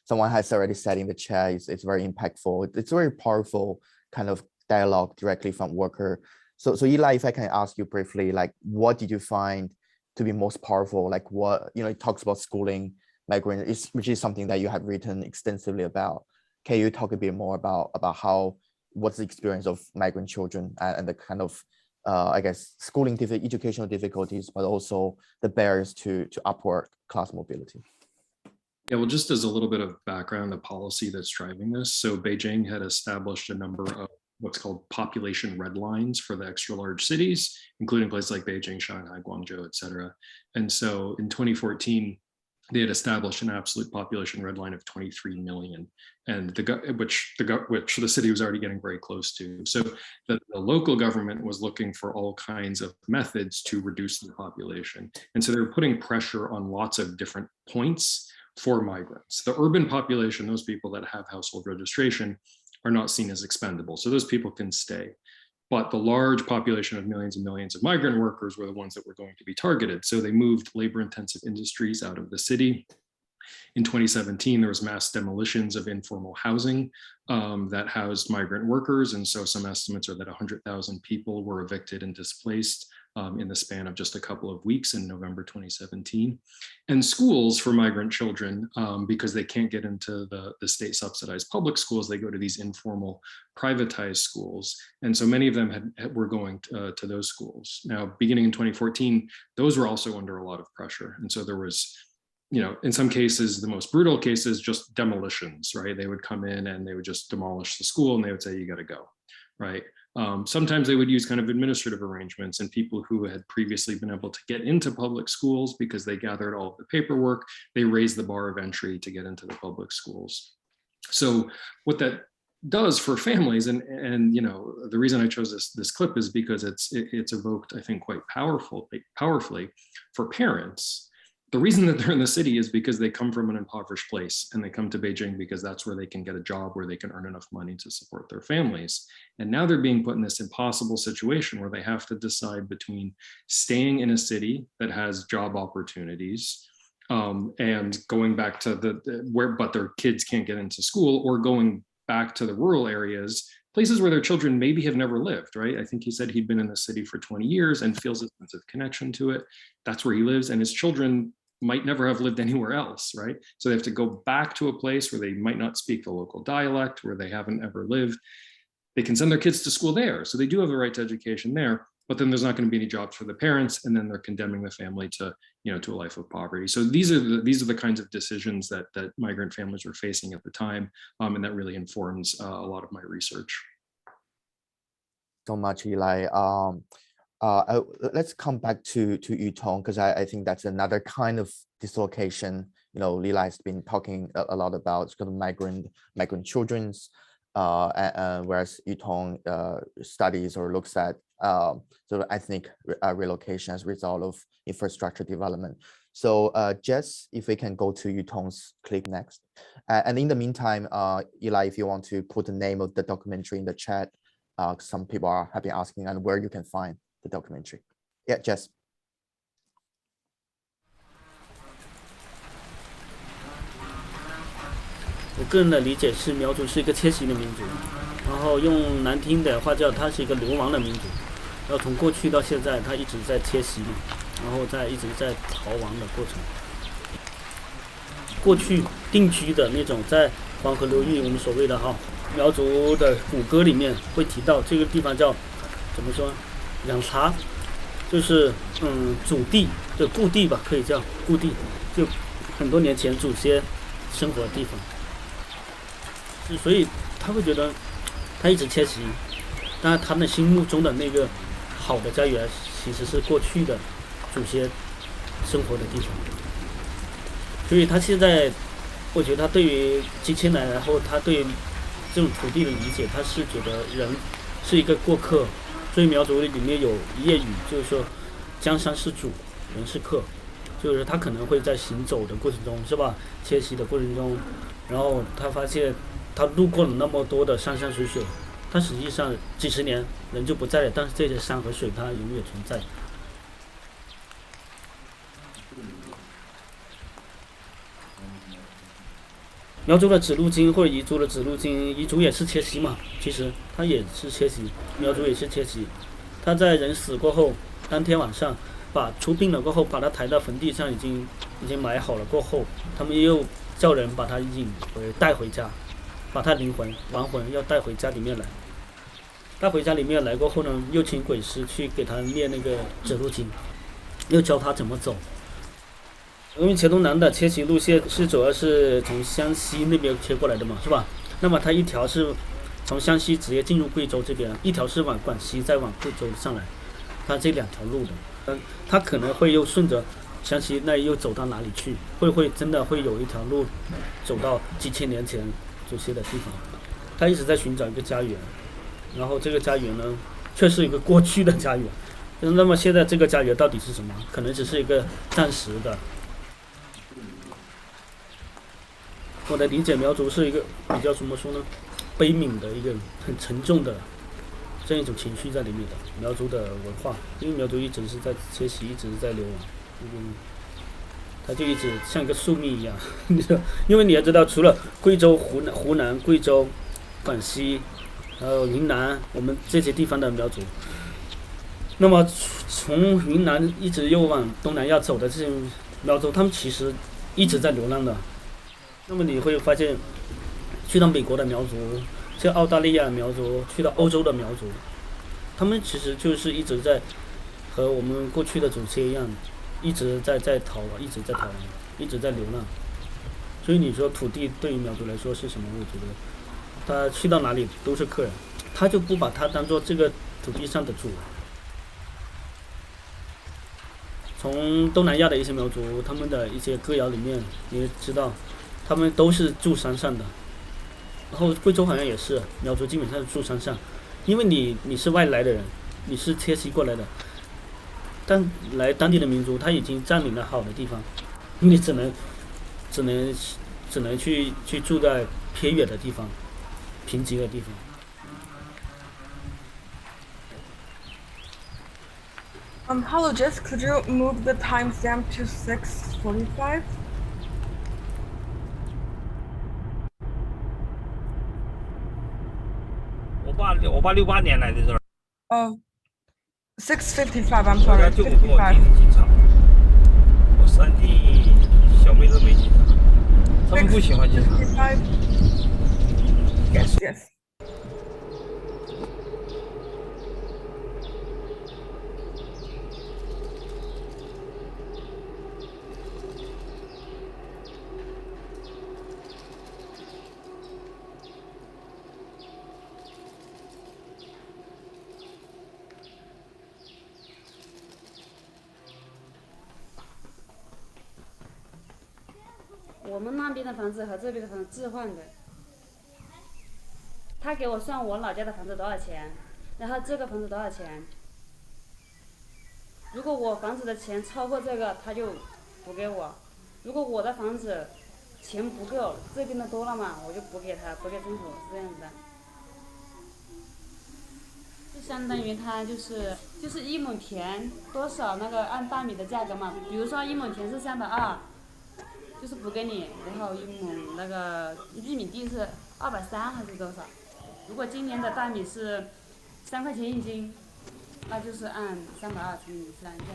someone has already said in the chat, it's very impactful. It's very powerful kind of dialogue directly from worker. So Eli, if I can ask you briefly, like, what did you find to be most powerful? Like, what, it talks about schooling migrants, which is something that you have written extensively about. Can you talk a bit more about how, what's the experience of migrant children and the kind of, I guess, schooling, educational difficulties, but also the barriers to upward class mobility? Yeah, well, just as a little bit of background, the policy that's driving this. So Beijing had established a number of what's called population red lines for the extra large cities, including places like Beijing, Shanghai, Guangzhou, et cetera. And so in 2014, they had established an absolute population red line of 23 million, and which the city was already getting very close to. So the local government was looking for all kinds of methods to reduce the population. And so they were putting pressure on lots of different points for migrants. The urban population, those people that have household registration, are not seen as expendable. So those people can stay. But the large population of millions and millions of migrant workers were the ones that were going to be targeted. So they moved labor-intensive industries out of the city. In 2017, there was mass demolitions of informal housing that housed migrant workers. And so some estimates are that 100,000 people were evicted and displaced in the span of just a couple of weeks in November 2017. And schools for migrant children, because they can't get into the state subsidized public schools, they go to these informal privatized schools. And so many of them were going to those schools. Now, beginning in 2014, those were also under a lot of pressure. And so there was, in some cases, the most brutal cases, just demolitions, right? They would come in and they would just demolish the school and they would say, you got to go, right? Sometimes they would use kind of administrative arrangements, and people who had previously been able to get into public schools because they gathered all of the paperwork, they raised the bar of entry to get into the public schools. So what that does for families, and the reason I chose this clip is because it's evoked, I think, quite powerfully for parents. The reason that they're in the city is because they come from an impoverished place, and they come to Beijing because that's where they can get a job, where they can earn enough money to support their families. And now they're being put in this impossible situation where they have to decide between staying in a city that has job opportunities and going back to but their kids can't get into school, or going back to the rural areas, places where their children maybe have never lived, right? I think he said he'd been in the city for 20 years and feels a sense of connection to it. That's where he lives, and his children might never have lived anywhere else, right? So they have to go back to a place where they might not speak the local dialect, where they haven't ever lived. They can send their kids to school there. So they do have the right to education there, but then there's not going to be any jobs for the parents, and then they're condemning the family to, to a life of poverty. So these are the kinds of decisions that migrant families were facing at the time, and that really informs a lot of my research. So much, Eli. Let's come back to Yutong, because I think that's another kind of dislocation. Lila has been talking a lot about sort of migrant children's, whereas Yutong studies or looks at sort of ethnic relocation as a result of infrastructure development. So Jess, if we can go to Yutong's clip next. And in the meantime, Eli, if you want to put the name of the documentary in the chat, some people have been asking, and where you can find the documentary. Yeah, Jess. 我个人的理解是，苗族是一个迁徙的民族，然后用难听的话叫它是一个流亡的民族，然后从过去到现在，它一直在迁徙嘛，然后一直在逃亡的过程。过去定居的那种在黄河流域，我们所谓的苗族的古歌里面会提到这个地方叫怎么说？养茶，就是祖地的故地吧，可以叫故地，就很多年前祖先生活的地方。所以他会觉得他一直迁徙，但他们心目中的那个好的家园其实是过去的祖先生活的地方。所以他现在，我觉得他对于几千年然后他对这种土地的理解，他是觉得人是一个过客。所以苗族里面有谚语，就是说江山是主，人是客，就是他可能会在行走的过程中，是吧？迁徙的过程中，然后他发现他路过了那么多的山山水水，他实际上几十年人就不在了，但是这些山和水它永远存在。苗族的指路经或者彝族的指路经，彝族也是迁徙嘛，其实他也是迁徙，苗族也是迁徙。他在人死过后，当天晚上把出殡了过后，把他抬到坟地上，已经埋好了过后，他们又叫人把他带回家，把他灵魂亡魂要带回家里面来。带回家里面来过后呢，又请鬼师去给他念那个指路经，又教他怎么走。因为黔东南的迁徙路线是主要是从湘西那边切过来的嘛，是吧？那么它一条是从湘西直接进入贵州这边，一条是往广西再往贵州上来，它这两条路的。它可能会又顺着湘西那又走到哪里去？会真的会有一条路走到几千年前祖先的地方？他一直在寻找一个家园，然后这个家园呢，却是一个过去的家园。那么现在这个家园到底是什么？可能只是一个暂时的。我的理解，苗族是一个比较怎么说呢，悲悯的一个很沉重的这样一种情绪在里面的苗族的文化，因为苗族一直是在迁徙，一直是在流亡，它就一直像一个宿命一样，因为你要知道，除了贵州、湖南、贵州、广西，还有云南，我们这些地方的苗族，那么从云南一直又往东南亚走的这些苗族，他们其实一直在流浪的。那么你会发现，去到美国的苗族，去澳大利亚的苗族，去到欧洲的苗族，他们其实就是一直在和我们过去的祖先一样，一直在逃亡，一直在逃亡，一直在流浪。所以你说土地对于苗族来说是什么？我觉得他去到哪里都是客人，他就不把他当做这个土地上的主。从东南亚的一些苗族，他们的一些歌谣里面，你也知道。他们都是住山上的，然后贵州好像也是，苗族基本上是住山上，因为你是外来的人，你是迁徙过来的，但来当地的民族他已经占领了好的地方，你只能去住在偏远的地方，贫瘠的地方。Hello, Jess, could you move the timestamp to 6:45? 我爸68年来的这儿。6:55. I'm sorry. 55. 我三弟小妹都没警察，他们不喜欢警察。Yes. 我们那边的房子和这边的房子置换的，他给我算我老家的房子多少钱，然后这个房子多少钱。如果我房子的钱超过这个，他就补给我；如果我的房子钱不够，这边的多了嘛，我就补给他，补给政府，是这样子的。就相当于他就是1亩田多少那个按大米的价格嘛，比如说1亩田是320。就是补给你，然后1亩那个1米地是230还是多少？如果今年的大米是3块钱1斤，那就是按320乘以3这样的，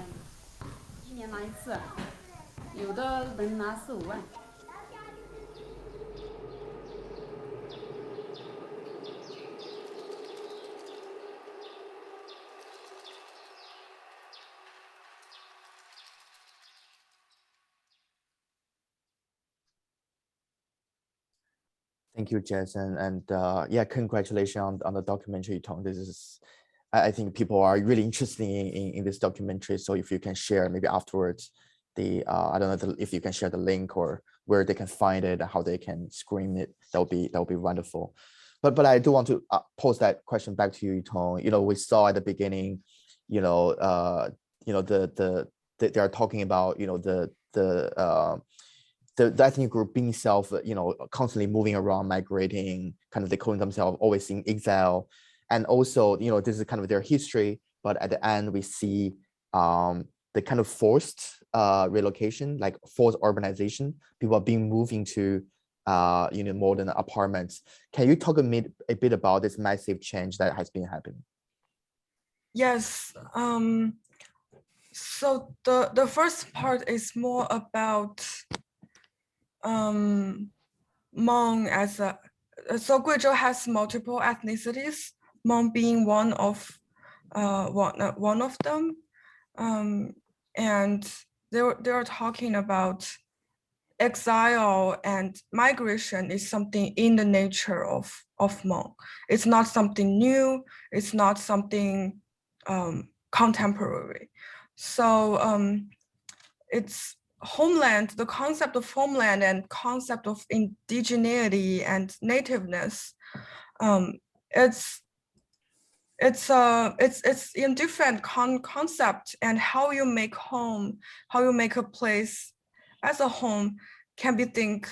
一年拿1次，有的能拿4、5万。Thank you, Jason, and yeah, congratulations on the documentary, Tong. This is, I think people are really interested in this documentary. So if you can share maybe afterwards, I don't know if you can share the link or where they can find it, how they can screen it. That'll be wonderful. But I do want to pose that question back to you, Tong. You know, we saw at the beginning, they are talking about the ethnic group being constantly moving around, migrating, kind of they call themselves always in exile. And also, this is kind of their history, but at the end we see the kind of forced relocation, like forced urbanization. People are being moved into modern apartments. Can you talk a bit about this massive change that has been happening? Yes. So the first part is more about Hmong as a, so Guizhou has multiple ethnicities, Hmong being one of them, and they're talking about exile and migration is something in the nature of Hmong. It's not something new. It's not something contemporary. So it's homeland, the concept of homeland and concept of indigeneity and nativeness, it's in different concept, and how you make home, how you make a place as a home can be think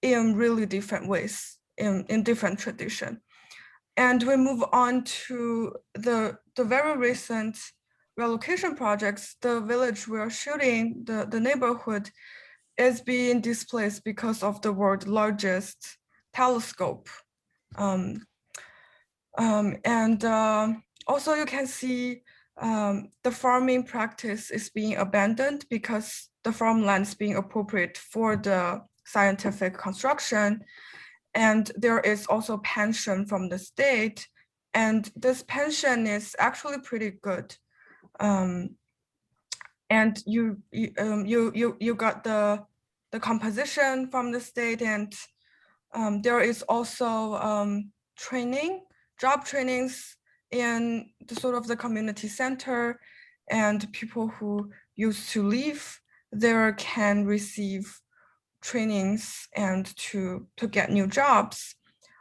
in really different ways in different tradition. And we move on to the very recent relocation projects. The village we're shooting, the neighborhood, is being displaced because of the world's largest telescope. Also you can see the farming practice is being abandoned because the farmland is being appropriate for the scientific construction. And there is also pension from the state. And this pension is actually pretty good. And you got the composition from the state, and there is also job trainings in the sort of the community center, and people who used to live there can receive trainings and to get new jobs.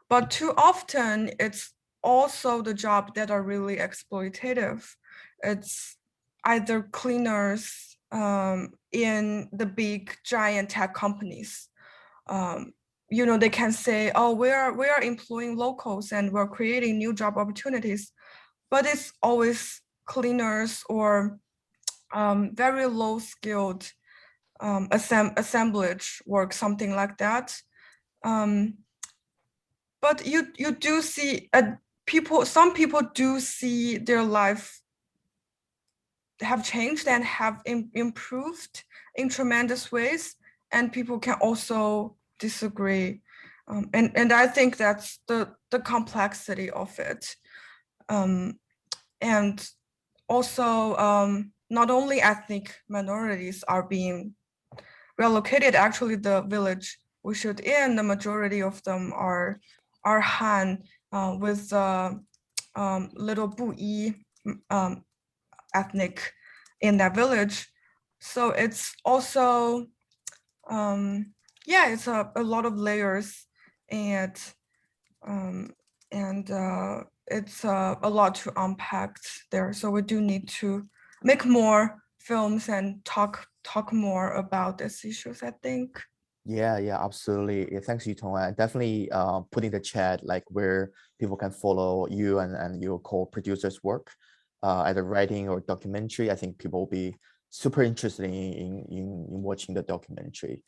But too often it's also the jobs that are really exploitative. It's either cleaners in the big giant tech companies. They can say, oh, we are employing locals and we're creating new job opportunities, but it's always cleaners or very low skilled assemblage work, something like that. But you do see some people do see their life have changed and have improved in tremendous ways, and people can also disagree. And I think that's the complexity of it. And also, not only ethnic minorities are being relocated. Actually, the village we shoot in, the majority of them are Han with little Buyi ethnic in that village. So it's also, it's a lot of layers, and it's a lot to unpack there. So we do need to make more films and talk more about these issues, I think. Yeah, absolutely. Yeah, thanks, Yutong. And definitely put in the chat like where people can follow you and your co-producers' work, either writing or documentary. I think people will be super interested in watching the documentary.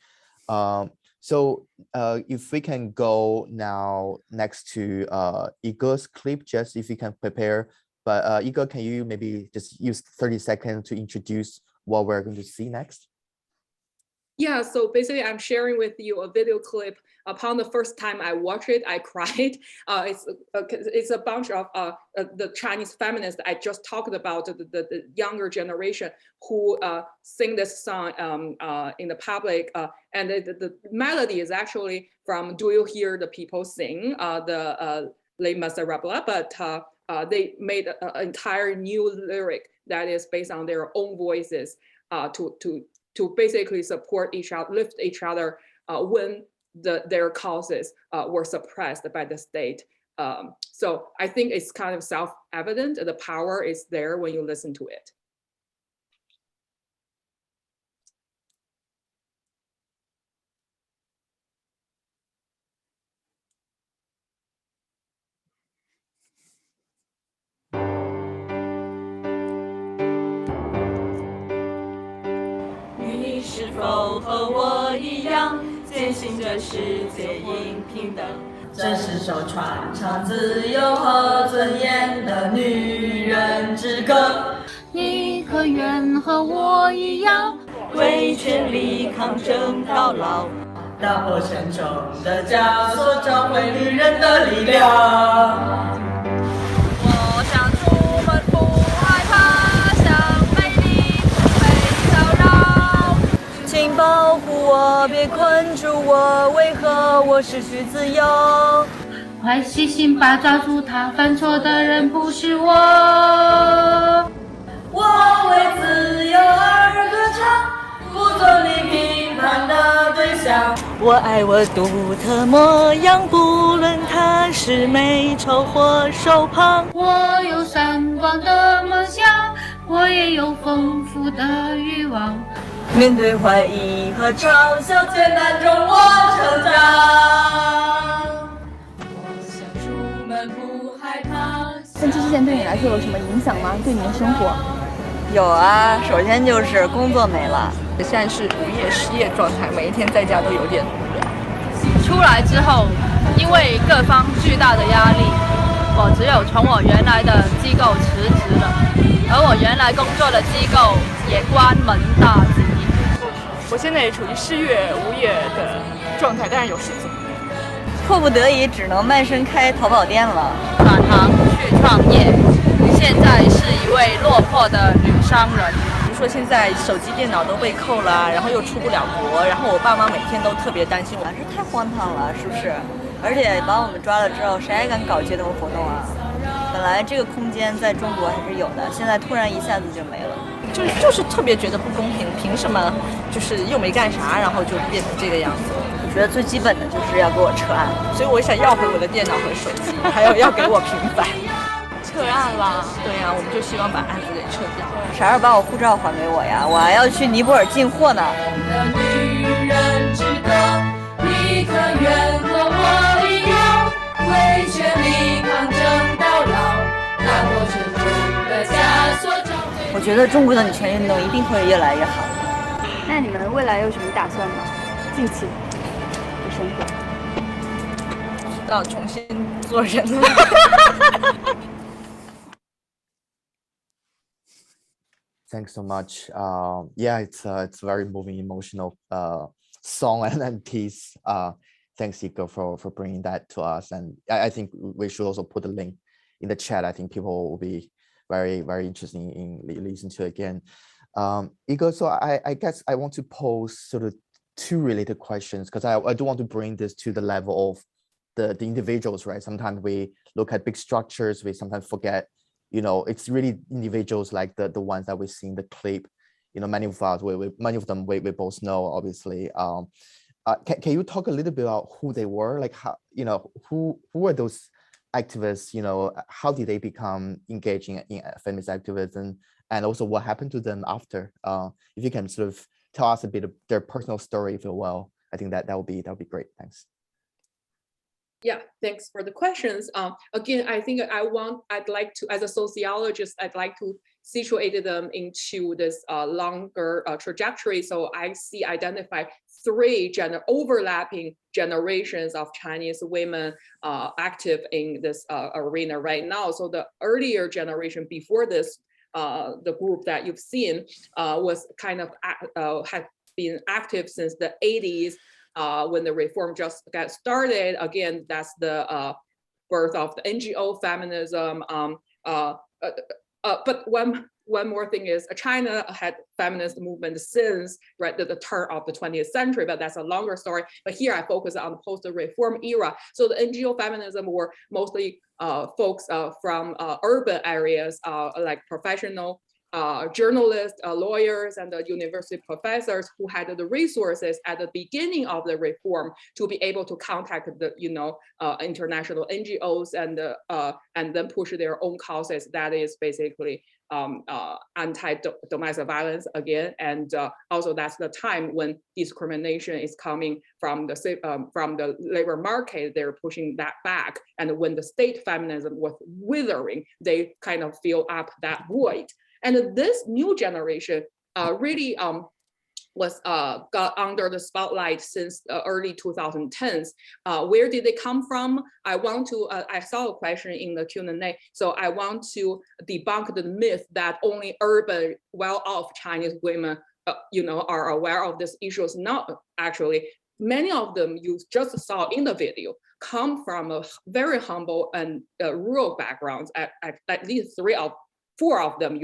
So if we can go now next to Yige's clip, just if you can prepare. But Yige, can you maybe just use 30 seconds to introduce what we're going to see next? Yeah, so basically I'm sharing with you a video clip. Upon the first time I watched it, I cried. It's a bunch of the Chinese feminists I just talked about, the younger generation who sing this song in the public. And the melody is actually from Do You Hear the People Sing, the Les Miserables, but they made an entire new lyric that is based on their own voices to basically support each other, lift each other when their causes were suppressed by the state. So I think it's kind of self-evident. The power is there when you listen to it.你是否和我一样，坚信这世界应平等？这是首传唱自由和尊严的女人之歌。你可愿和我一样，为权力抗争到老，打破沉重的枷锁，找回女人的力量。我想出门不害怕，像美丽不被骚扰。请保护我，别困住我，为何我失去自由？快细心吧，抓住他，犯错的人不是我。我为自由而歌唱，不做你评判的对象。我爱我独特模样，不论它是美丑或瘦胖。我有闪光的梦想，我也有丰富的欲望。面对怀疑和嘲笑，艰难中我成长。我想出门不害怕。但这事件对你来说有什么影响吗？对你的生活？有啊，首先就是工作没了，现在是无业失业状态，每一天在家都有点无聊。出来之后，因为各方巨大的压力，我只有从我原来的机构辞职了，而我原来工作的机构也关门大吉。我现在也处于失业无业的状态，但是有事做。迫不得已只能卖身开淘宝店了，转行去创业。现在是一位落魄的女商人。比如说现在手机、电脑都被扣了，然后又出不了国，然后我爸妈每天都特别担心我。这太荒唐了，是不是？而且把我们抓了之后，谁还敢搞街头活动啊？本来这个空间在中国还是有的，现在突然一下子就没了。就是特别觉得不公平，凭什么就是又没干啥，然后就变成这个样子？我觉得最基本的就是要给我撤案，所以我想要回我的电脑和手机，还有要给我平反。撤案啦？对呀，我们就希望把案子给撤掉。啥时候把我护照还给我呀？我还要去尼泊尔进货呢。女人之歌，你可愿和我一样，为权力抗争到老，打破沉重的枷锁。我觉得中国的女权运动一定会越来越好。那你们未来有什么打算吗？近期的生活？要重新做人。Thanks so much. Yeah, it's very moving, emotional song and piece. Thanks, Yige, for bringing that to us. And I think we should also put the link in the chat. I think people will be very, very interested in listening to it again. Yige, so I guess I want to pose sort of two related questions because I do want to bring this to the level of the individuals, right? Sometimes we look at big structures, we sometimes forget, you know, it's really individuals like the ones that we see in the clip. You know, many of us, many of them we both know, obviously. Can you talk a little bit about who they were? Like how, you know, who were those activists? You know, how did they become engaging in feminist activism, and also what happened to them after? If you can sort of tell us a bit of their personal story, if you will, I think that would be great. Thanks. Yeah, thanks for the questions. Again, I think I'd like to, as a sociologist, I'd like to situate them into this longer trajectory. So identify three overlapping generations of Chinese women active in this arena right now. So the earlier generation before this, the group that you've seen was kind of had been active since the 80s when the reform just got started. Again, that's the birth of the NGO feminism. But one more thing is China had feminist movement since the turn of the 20th century, but that's a longer story. But here I focus on the post-reform era. So the NGO feminism were mostly folks from urban areas, like professional journalists, lawyers, and university professors who had the resources at the beginning of the reform to be able to contact the international NGOs and then push their own causes. That is basically anti-domestic violence again, and also that's the time when discrimination is coming from the labor market. They're pushing that back, and when the state feminism was withering, they kind of fill up that void. And this new generation really was got under the spotlight since the early 2010s. Where did they come from? I saw a question in the Q&A, so I want to debunk the myth that only urban, well-off Chinese women are aware of these issues. Not actually. Many of them you just saw in the video come from a very humble and rural backgrounds. At least four of them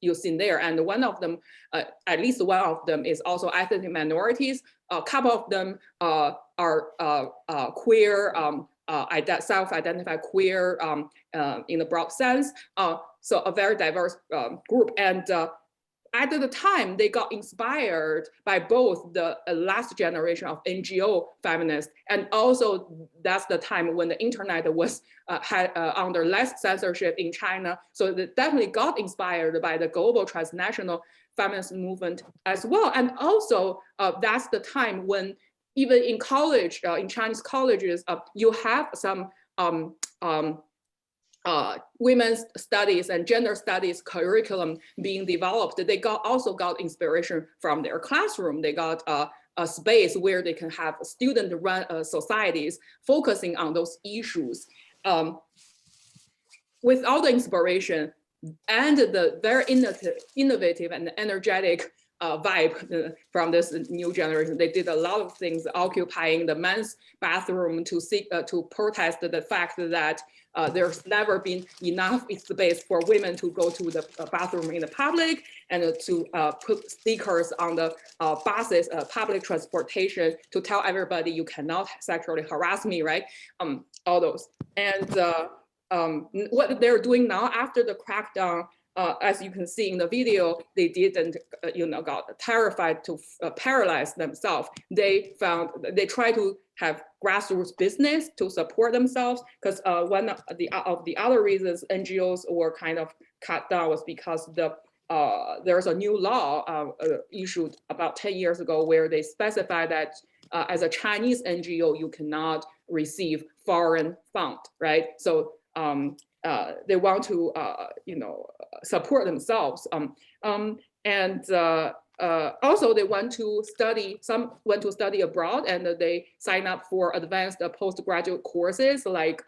you've seen there, and one of them, at least one of them, is also ethnic minorities. A couple of them are queer, self-identified queer in the broad sense. So a very diverse group, and at the time, they got inspired by both the last generation of NGO feminists, and also that's the time when the internet was under less censorship in China. So they definitely got inspired by the global transnational feminist movement as well. And also that's the time when even in college, in Chinese colleges, you have some women's studies and gender studies curriculum being developed. They also got inspiration from their classroom. They got a space where they can have student-run societies focusing on those issues. With all the inspiration and the very innovative and energetic vibe from this new generation, they did a lot of things, occupying the men's bathroom to protest the fact that there's never been enough space for women to go to the bathroom in the public, and to put stickers on the buses, public transportation, to tell everybody you cannot sexually harass me, right? All those. And what they're doing now after the crackdown, as you can see in the video, they didn't, got terrified to paralyze themselves. They try to have grassroots business to support themselves, because one of the other reasons NGOs were kind of cut down was because there's a new law issued about 10 years ago where they specify that as a Chinese NGO, you cannot receive foreign fund, right? So they want to, support themselves. Also, they went to study abroad, and they sign up for advanced postgraduate courses like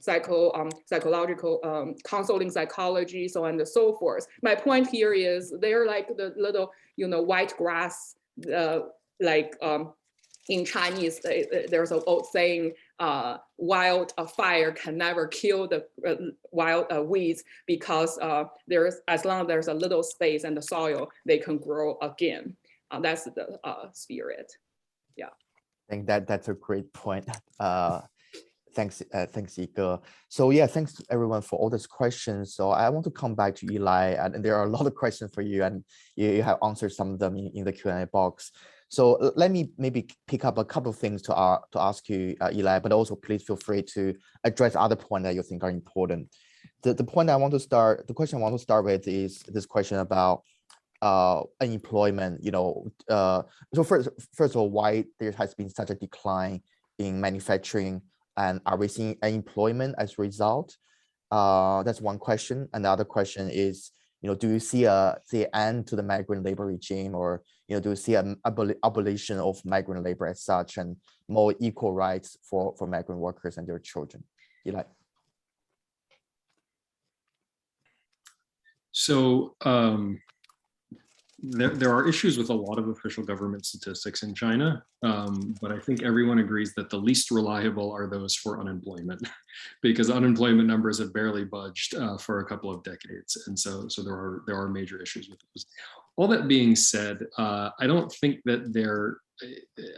psychological counseling psychology, so on and so forth. My point here is they're like the little, white grass, in Chinese, there's an old saying, wild fire can never kill the wild weeds, because as long as there's a little space and the soil, they can grow again. That's the spirit. Yeah. I think that's a great point. Thanks, Yige. So yeah, thanks to everyone for all these questions. So I want to come back to Eli, and there are a lot of questions for you, and you have answered some of them in the Q&A box. So let me maybe pick up a couple of things to ask you, Eli, but also please feel free to address other points that you think are important. The question I want to start with is this question about unemployment. So first of all, why there has been such a decline in manufacturing, and are we seeing unemployment as a result? That's one question. And the other question is, do you see an end to the migrant labor regime, or do you see an abolition of migrant labor as such and more equal rights for migrant workers and their children? Yige. So there are issues with a lot of official government statistics in China, but I think everyone agrees that the least reliable are those for unemployment, because unemployment numbers have barely budged for a couple of decades, and so there are major issues with those. All that being said, I don't think that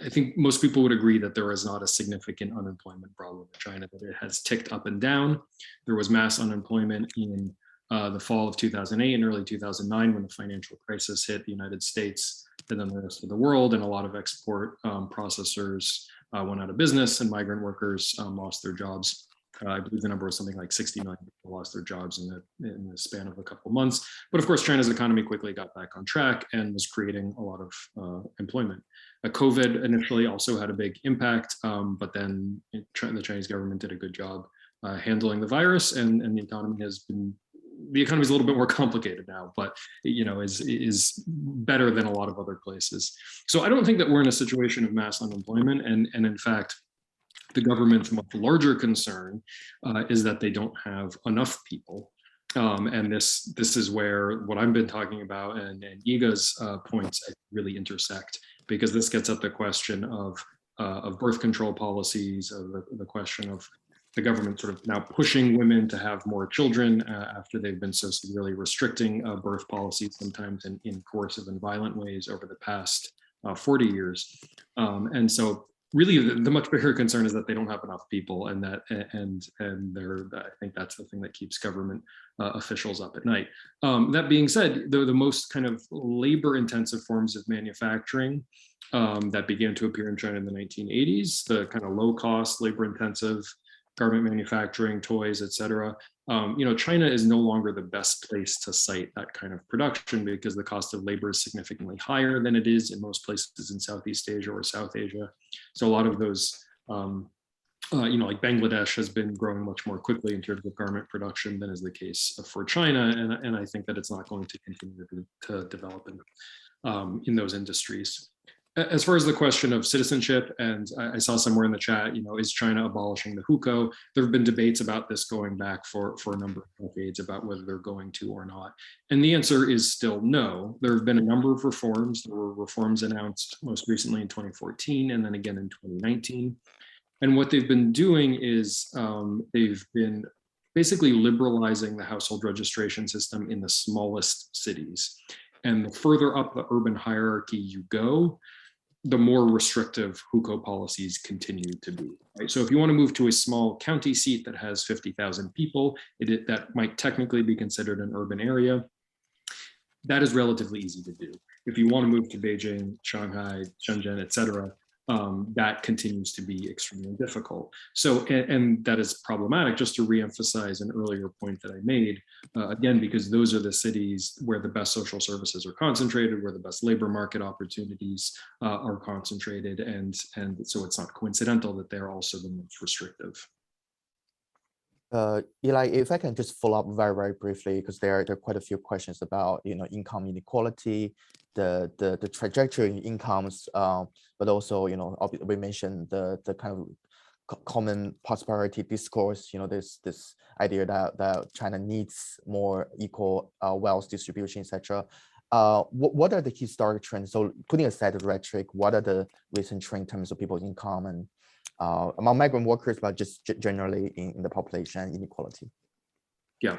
I think most people would agree that there is not a significant unemployment problem in China, that it has ticked up and down. There was mass unemployment in the fall of 2008 and early 2009 when the financial crisis hit the United States and then the rest of the world, and a lot of export processors went out of business and migrant workers lost their jobs. I believe the number was something like 60 million people lost their jobs in the span of a couple of months. But of course, China's economy quickly got back on track and was creating a lot of employment. COVID initially also had a big impact, but then the Chinese government did a good job handling the virus, and the economy is a little bit more complicated now, but is better than a lot of other places. So I don't think that we're in a situation of mass unemployment, and in fact, the government's much larger concern is that they don't have enough people. And this is where what I've been talking about and Yige's points really intersect, because this gets at the question of birth control policies, of the question of the government sort of now pushing women to have more children after they've been so severely restricting birth policies, sometimes in coercive and violent ways over the past 40 years. And so really the much bigger concern is that they don't have enough people, and I think that's the thing that keeps government officials up at night. That being said, the most kind of labor intensive forms of manufacturing that began to appear in China in the 1980s, the kind of low cost, labor intensive garment manufacturing, toys, etc. China is no longer the best place to site that kind of production because the cost of labor is significantly higher than it is in most places in Southeast Asia or South Asia. So a lot of those, like Bangladesh has been growing much more quickly in terms of garment production than is the case for China. And I think that it's not going to continue to develop in those industries. As far as the question of citizenship, and I saw somewhere in the chat, is China abolishing the hukou? There have been debates about this going back for a number of decades about whether they're going to or not. And the answer is still no. There have been a number of reforms. There were reforms announced most recently in 2014 and then again in 2019. And what they've been doing is they've been basically liberalizing the household registration system in the smallest cities. And the further up the urban hierarchy you go, the more restrictive hukou policies continue to be. Right? So if you want to move to a small county seat that has 50,000 people, that might technically be considered an urban area. That is relatively easy to do. If you want to move to Beijing, Shanghai, Shenzhen, etc., that continues to be extremely difficult. So, and that is problematic, just to reemphasize an earlier point that I made, again, because those are the cities where the best social services are concentrated, where the best labor market opportunities are concentrated, and so it's not coincidental that they're also the most restrictive. Yige, if I can just follow up very, very briefly, because there are quite a few questions about income inequality, the trajectory in incomes, but also we mentioned the kind of common prosperity discourse. This idea that China needs more equal wealth distribution, etc. What are the historic trends? So putting aside the rhetoric, what are the recent trends in terms of people's income and among migrant workers, but just generally in the population inequality? Yeah.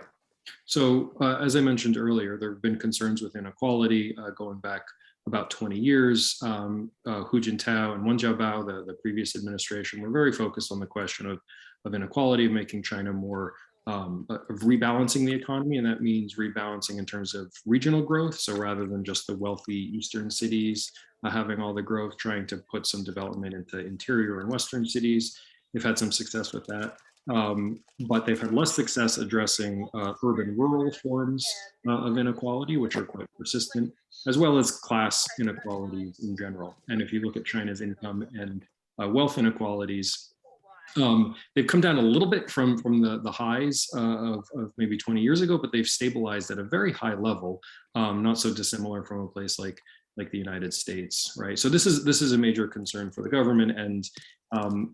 So as I mentioned earlier, there have been concerns with inequality going back about 20 years. Hu Jintao and Wen Jiabao, the previous administration, were very focused on the question of inequality, of making China more of rebalancing the economy, and that means rebalancing in terms of regional growth. So rather than just the wealthy eastern cities having all the growth, trying to put some development into interior and western cities. They've had some success with that. But they've had less success addressing urban-rural forms of inequality, which are quite persistent, as well as class inequalities in general. And if you look at China's income and wealth inequalities, they've come down a little bit from the highs of maybe 20 years ago, but they've stabilized at a very high level, not so dissimilar from a place like like the United States, right? So this is a major concern for the government, and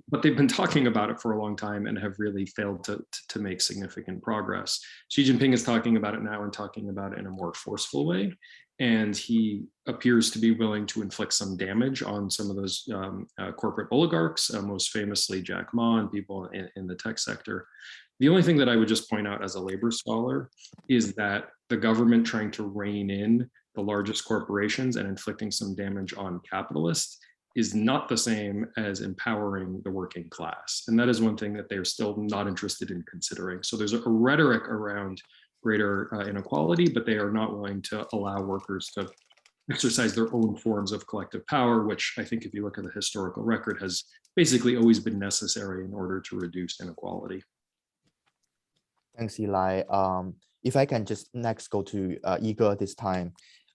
but they've been talking about it for a long time and have really failed to make significant progress. Xi Jinping is talking about it now and talking about it in a more forceful way. And he appears to be willing to inflict some damage on some of those corporate oligarchs, most famously Jack Ma and people in the tech sector. The only thing that I would just point out as a labor scholar is that the government trying to rein in the largest corporations and inflicting some damage on capitalists is not the same as empowering the working class. And that is one thing that they're still not interested in considering. So there's a rhetoric around greater inequality, but they are not willing to allow workers to exercise their own forms of collective power, which I think if you look at the historical record has basically always been necessary in order to reduce inequality. Thanks, Eli. If I can just next go to Yige this time.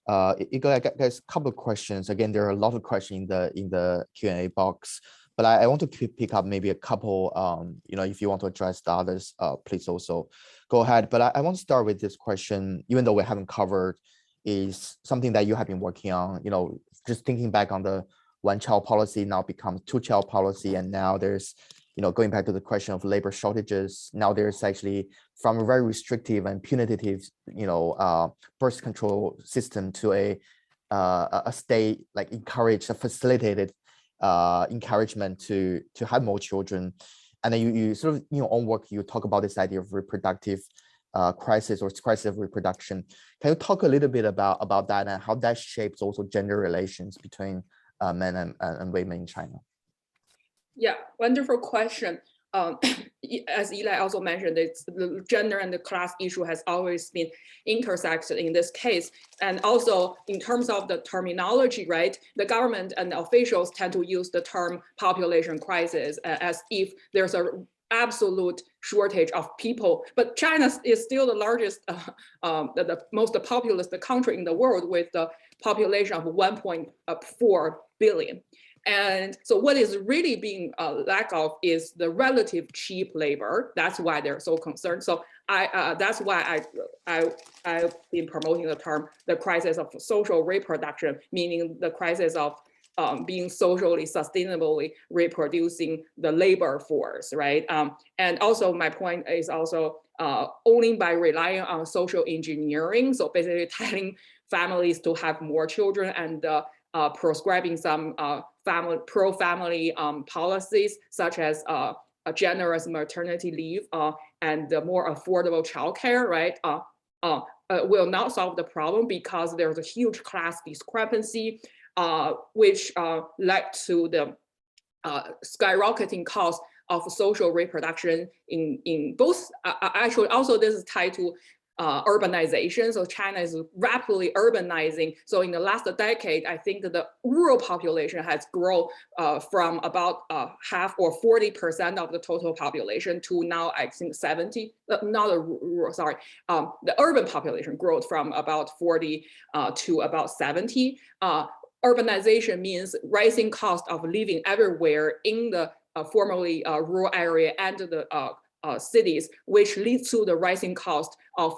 Yige, I guess a couple of questions. Again, there are a lot of questions in the Q&A box, but I want to pick up maybe a couple. If you want to address the others, please also go ahead. But I want to start with this question, even though we haven't covered, is something that you have been working on. Just thinking back on the one-child policy now becomes two-child policy, and now there's going back to the question of labor shortages, now there's actually from a very restrictive and punitive, birth control system to a state like facilitated encouragement to have more children. And then you sort of, own work, you talk about this idea of reproductive crisis or crisis of reproduction. Can you talk a little bit about that and how that shapes also gender relations between men and women in China? Yeah, wonderful question. As Eli also mentioned, the gender and the class issue has always been intersected in this case. And also in terms of the terminology, right, the government and the officials tend to use the term population crisis as if there's an absolute shortage of people. But China is still the largest, the most populous country in the world with the population of 1.4 billion. And so what is really being lack of is the relative cheap labor. That's why they're so concerned. So that's why I've been promoting the term, the crisis of social reproduction, meaning the crisis of being socially sustainably reproducing the labor force, right? And also my point is also only by relying on social engineering, so basically telling families to have more children and prescribing some pro-family policies, such as a generous maternity leave and more affordable childcare, right? Will not solve the problem because there's a huge class discrepancy, which led to the skyrocketing cost of social reproduction in both. Actually, also this is tied to urbanization. So China is rapidly urbanizing. So in the last decade, I think that the rural population has grown from about half or 40% of the total population to now I think 70, not the rural, sorry. The urban population growth from about 40 to about 70. Urbanization means rising cost of living everywhere in the formerly rural area and the cities, which leads to the rising cost of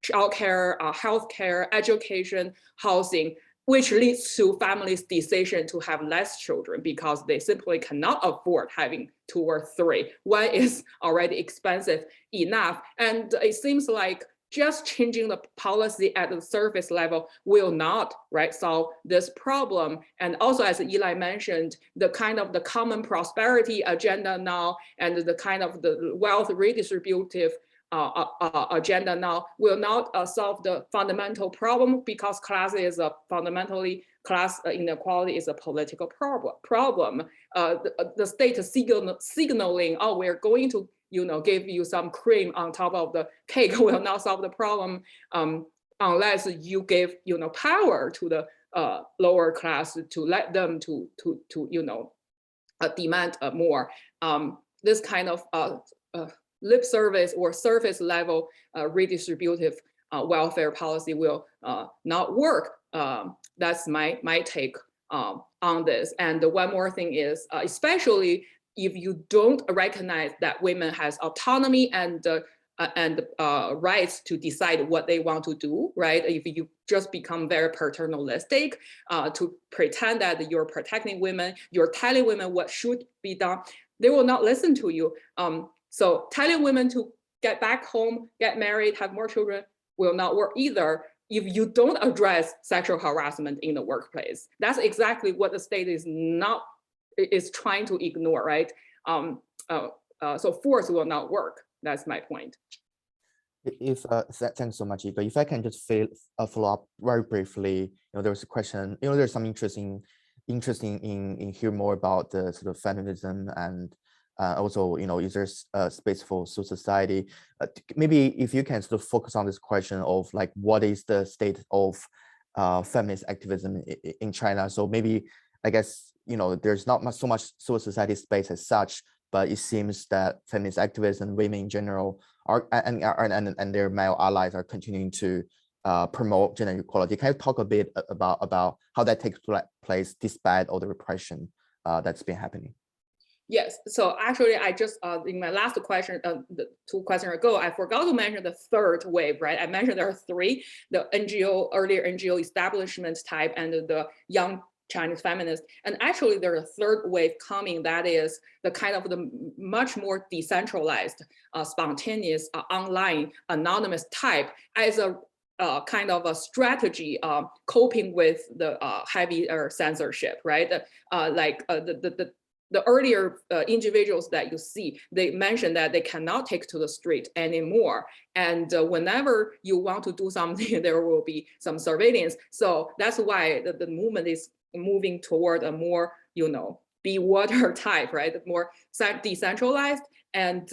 childcare, healthcare, education, housing, which leads to families' decision to have less children because they simply cannot afford having 2 or 3. One is already expensive enough. And it seems like just changing the policy at the surface level will not, right, solve this problem. And also, as Eli mentioned, the kind of the common prosperity agenda now and the kind of the wealth redistributive agenda now will not solve the fundamental problem because class is a fundamentally, class inequality is a political problem. The state signaling, oh, we're going to give you some cream on top of the cake will not solve the problem unless you give power to the lower class to let them to demand more. This kind of lip service or surface level redistributive welfare policy will not work. That's my take on this. And one more thing is, especially if you don't recognize that women has autonomy and and rights to decide what they want to do, right? If you just become very paternalistic to pretend that you're protecting women, you're telling women what should be done, they will not listen to you. So telling women to get back home, get married, have more children will not work either if you don't address sexual harassment in the workplace. That's exactly what the state is trying to ignore, right? So force will not work. That's my point. If thanks so much, Yige. If I can just follow up very briefly, there was a question. There's some interesting in hear more about the sort of feminism and also, is there space for society? Maybe if you can sort of focus on this question of like, what is the state of feminist activism in China? So maybe, I guess, there's not so much civil society space as such, but it seems that feminist activists and women in general and their male allies are continuing to promote gender equality. Can you talk a bit about how that takes place despite all the repression that's been happening? Yes, so actually I just, in my last question, the 2 questions ago, I forgot to mention the third wave, right? I mentioned there are 3, the earlier NGO establishment type and the young Chinese feminists. And actually there's a third wave coming that is the kind of the much more decentralized, spontaneous, online, anonymous type as a kind of a strategy coping with the heavy censorship, right? The earlier individuals that you see, they mentioned that they cannot take to the street anymore. And whenever you want to do something, there will be some surveillance. So that's why the movement is moving toward a more, be water type, right? More decentralized. And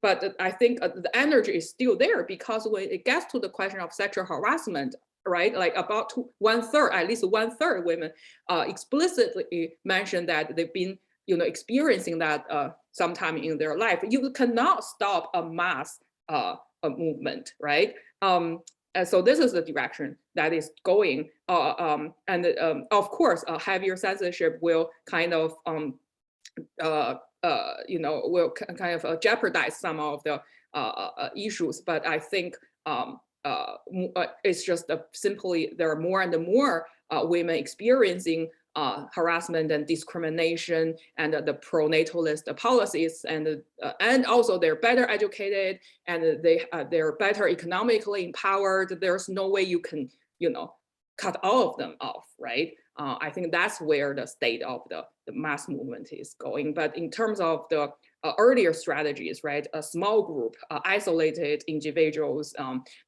but I think the energy is still there, because when it gets to the question of sexual harassment, right, like about 1/3, at least 1/3 women explicitly mentioned that they've been, experiencing that sometime in their life. You cannot stop a mass movement, right? And so this is the direction that is going. Of course, heavier censorship will kind of will kind of jeopardize some of the issues. But I think it's just simply there are more and more women experiencing harassment and discrimination and the pro-natalist policies, and also they're better educated and they're better economically empowered. There's no way you can cut all of them off, right? I think that's where the state of the mass movement is going. But in terms of the earlier strategies, right, a small group, isolated individuals,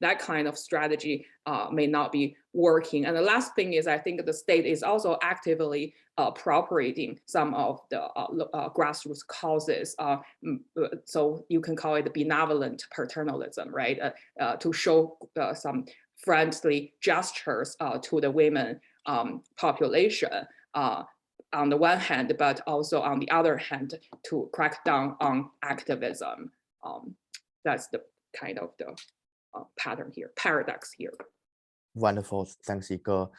that kind of strategy may not be working. And the last thing is, I think the state is also actively appropriating some of the grassroots causes. So you can call it benevolent paternalism, right? To show some friendly gestures to the women population on the one hand, but also on the other hand to crack down on activism. That's the kind of the pattern here, paradox here. Wonderful, thanks, Yige.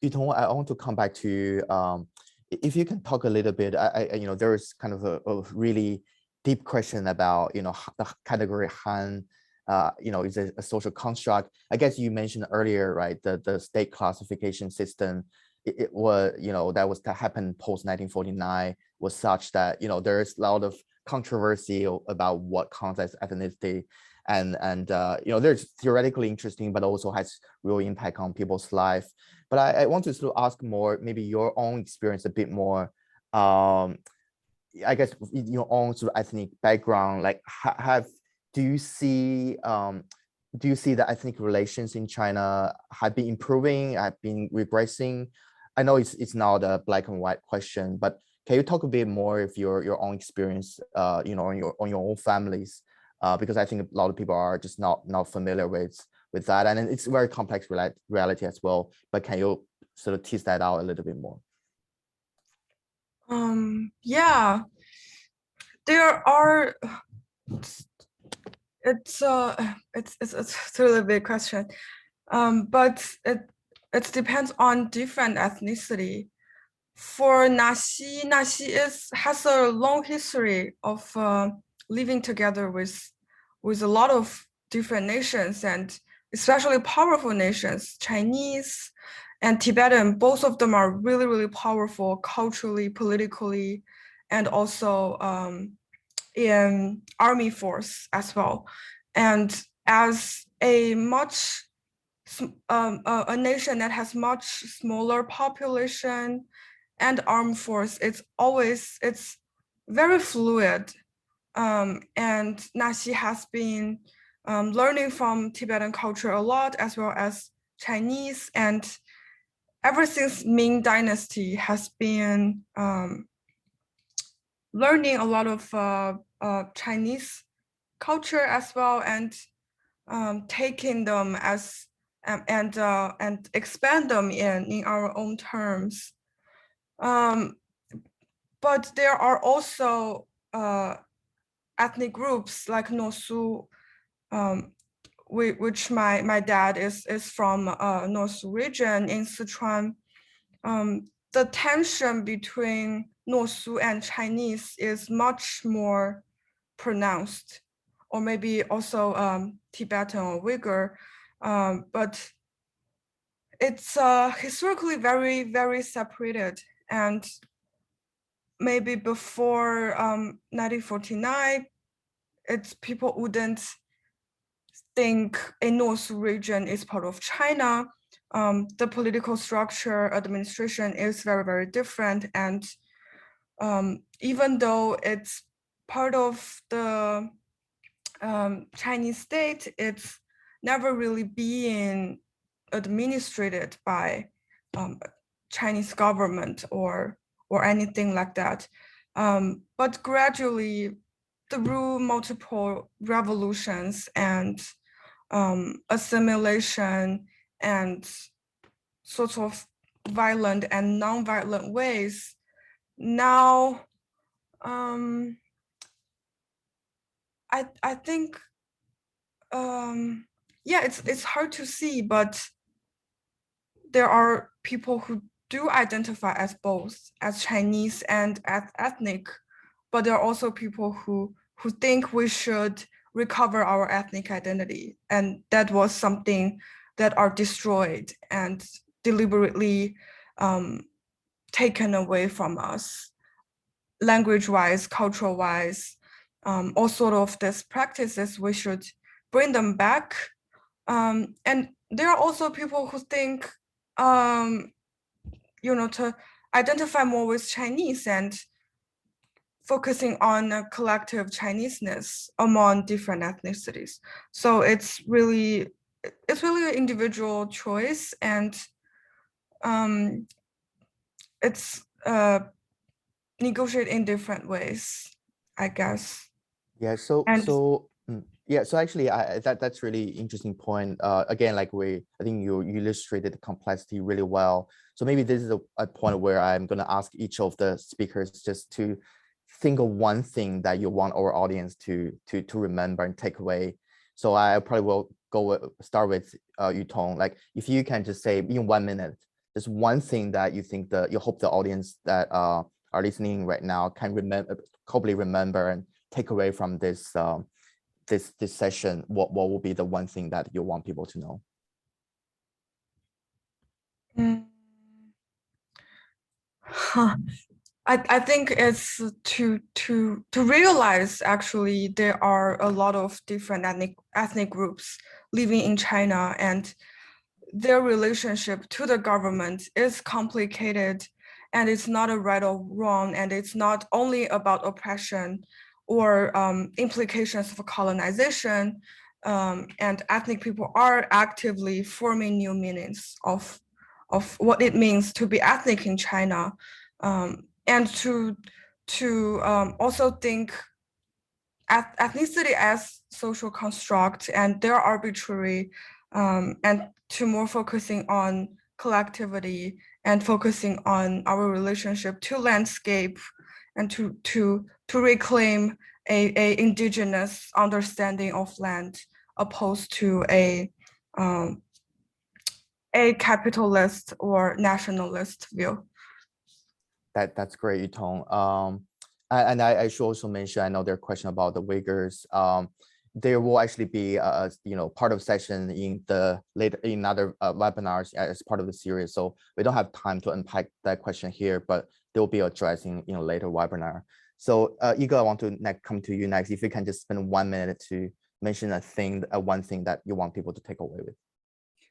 Yutong, I want to come back to you. If you can talk a little bit, there is kind of a really deep question about, the category Han, is a social construct. I guess you mentioned earlier, right, the state classification system, it was, that happened post 1949 was such that, there is a lot of controversy about what counts as ethnicity. And there's theoretically interesting, but also has real impact on people's life. But I want to sort of ask more, maybe your own experience a bit more, I guess your own sort of ethnic background, like do you see the ethnic relations in China have been improving, have been regressing? I know it's not a black and white question, but can you talk a bit more of your own experience, on your own families? Because I think a lot of people are just not familiar with that, and it's a very complex reality as well. But can you sort of tease that out a little bit more? Yeah, there are. It's a really big question, but it depends on different ethnicity. For Naxi has a long history of living together with with a lot of different nations, and especially powerful nations, Chinese and Tibetan. Both of them are really, really powerful culturally, politically, and also in army force as well. And as a nation that has much smaller population and armed force, it's very fluid. And Naxi has been learning from Tibetan culture a lot, as well as Chinese, and ever since Ming Dynasty has been learning a lot of Chinese culture as well, and taking them as and expand them in our own terms. But there are also ethnic groups like Nosu, which my dad is from Nosu region in Sichuan. The tension between Nosu and Chinese is much more pronounced, or maybe also Tibetan or Uyghur, but it's historically very, very separated. And maybe before 1949, people wouldn't think a North region is part of China. The political structure, administration is very, very different. And even though it's part of the Chinese state, it's never really being administrated by Chinese government or anything like that. But gradually, through multiple revolutions and assimilation and sort of violent and non-violent ways, now I think yeah, it's hard to see, but there are people who do identify as both, as Chinese and as ethnic, but there are also people who think we should recover our ethnic identity, and that was something that are destroyed and deliberately taken away from us, language-wise, cultural-wise, all sort of these practices, we should bring them back. And there are also people who think, to identify more with Chinese and focusing on a collective Chineseness among different ethnicities. So it's really an individual choice, and it's negotiated in different ways, I guess. Yeah. So actually, that's really interesting point. Again, like I think you illustrated the complexity really well. So maybe this is a point where I'm going to ask each of the speakers just to think of one thing that you want our audience to remember and take away. So I probably will start with Yutong. Like, if you can just say in 1 minute, just one thing that you think you hope the audience that are listening right now can hopefully remember and take away from this this session. What will be the one thing that you want people to know? I think it's to realize actually there are a lot of different ethnic groups living in China, and their relationship to the government is complicated, and it's not a right or wrong, and it's not only about oppression or implications of colonization, and ethnic people are actively forming new meanings of what it means to be ethnic in China, and to also think ethnicity as social construct and they're arbitrary, and to more focusing on collectivity and focusing on our relationship to landscape, and to reclaim a indigenous understanding of land opposed to a capitalist or nationalist view. That's great, Yutong. And I should also mention, I know there are questions about the Uyghurs. there will actually be part of session in other webinars as part of the series. So we don't have time to unpack that question here, but they will be addressing in a later webinar. So Yige, I want to come to you next. If you can just spend 1 minute to mention one thing that you want people to take away with.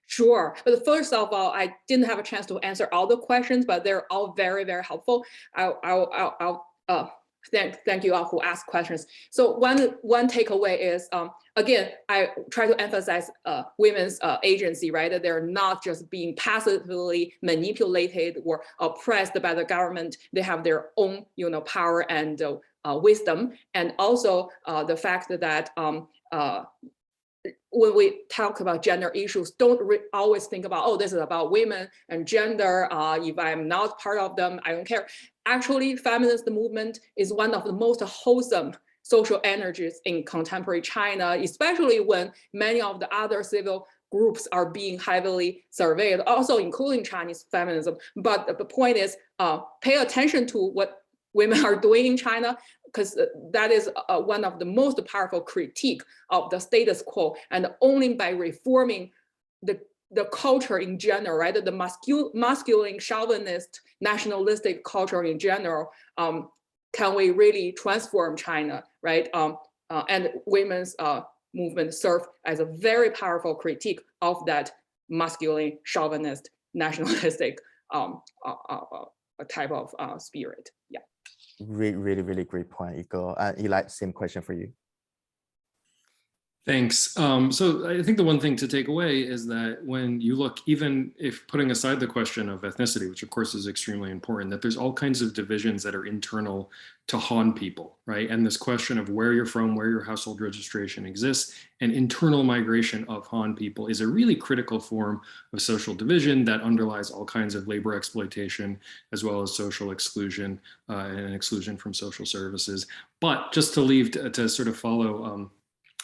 Sure, but first of all, I didn't have a chance to answer all the questions, but they're all very, very helpful. I'll thank you all who asked questions. So one takeaway is, again, I try to emphasize women's agency, right? That they're not just being passively manipulated or oppressed by the government. They have their own, power and wisdom, and also the fact that when we talk about gender issues, don't always think about, oh, this is about women and gender. If I'm not part of them, I don't care. Actually, feminist movement is one of the most wholesome social energies in contemporary China, especially when many of the other civil groups are being heavily surveyed, also including Chinese feminism. But the point is, pay attention to what women are doing in China, because that is one of the most powerful critique of the status quo. And only by reforming the culture in general, right? The masculine, chauvinist, nationalistic culture in general, can we really transform China, right? And women's movement serve as a very powerful critique of that masculine, chauvinist, nationalistic type of spirit. Yeah. Really great point, Yige. Eli, same question for you. Thanks. So I think the one thing to take away is that when you look, even if putting aside the question of ethnicity, which of course is extremely important, that there's all kinds of divisions that are internal to Han people, right? And this question of where you're from, where your household registration exists, and internal migration of Han people is a really critical form of social division that underlies all kinds of labor exploitation, as well as social exclusion and exclusion from social services. But just to sort of follow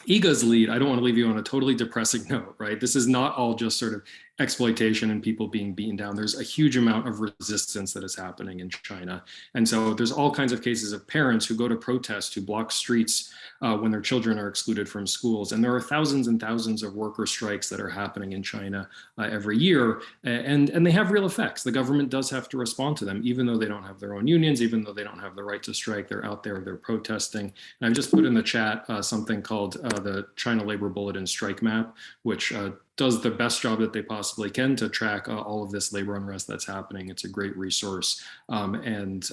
Yige's lead, I don't want to leave you on a totally depressing note, right? This is not all just sort of exploitation and people being beaten down. There's a huge amount of resistance that is happening in China. And so there's all kinds of cases of parents who go to protest, who block streets when their children are excluded from schools. And there are thousands and thousands of worker strikes that are happening in China every year. And they have real effects. The government does have to respond to them, even though they don't have their own unions, even though they don't have the right to strike. They're out there, they're protesting. And I've just put in the chat something called the China Labor Bulletin Strike Map, which does the best job that they possibly can to track all of this labor unrest that's happening. It's a great resource. And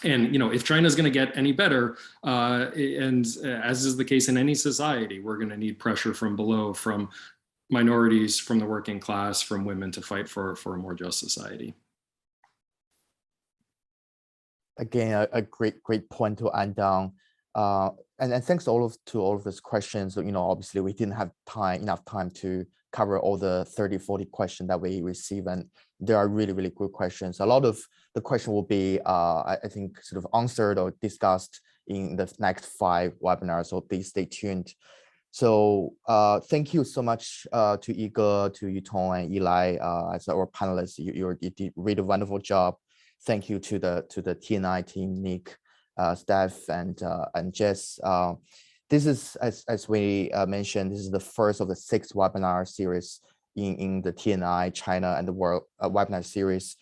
if China's going to get any better, and as is the case in any society, we're going to need pressure from below, from minorities, from the working class, from women to fight for a more just society. Again, a great point to end on. And thanks to all of these questions. Obviously we didn't have enough time to cover all the 30-40 questions that we receive, and there are really good questions. A lot of the question will be, I think, sort of answered or discussed in the next 5 webinars. So please stay tuned. So thank you so much to Yige, to Yutong, and Eli as our panelists. You did really wonderful job. Thank you to the TNI team, Nick, Steph, and Jess. This is, as we mentioned, this is the first of the 6 webinar series in the TNI China and the World webinar series.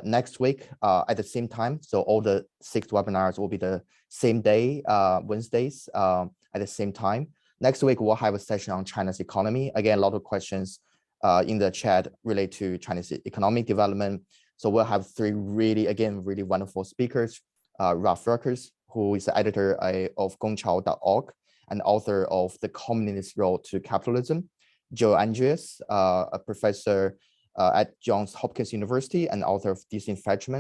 Next week at the same time, so all the 6 webinars will be the same day, Wednesdays at the same time. Next week we'll have a session on China's economy. Again, a lot of questions in the chat relate to China's economic development. So we'll have 3 really wonderful speakers. Ralph Ruckers, who is the editor of Gongchao.org and author of The Communist Road to Capitalism. Joe Andreas, a professor at Johns Hopkins University and author of Disenfranchised,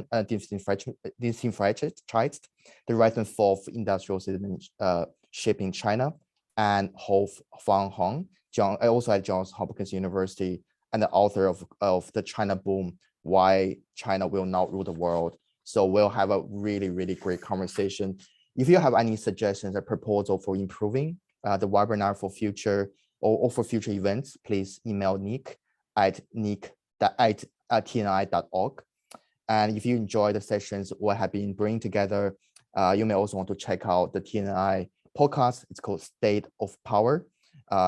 The Rise and Fall of Industrial Citizenship in China, and Ho Fang Hong, also at Johns Hopkins University, and the author of The China Boom, Why China Will Not Rule the World. So we'll have a really great conversation. If you have any suggestions or proposal for improving the webinar for future or for future events, please email Nick at tni.org. And if you enjoy the sessions we have been bringing together, you may also want to check out the TNI podcast. It's called State of Power.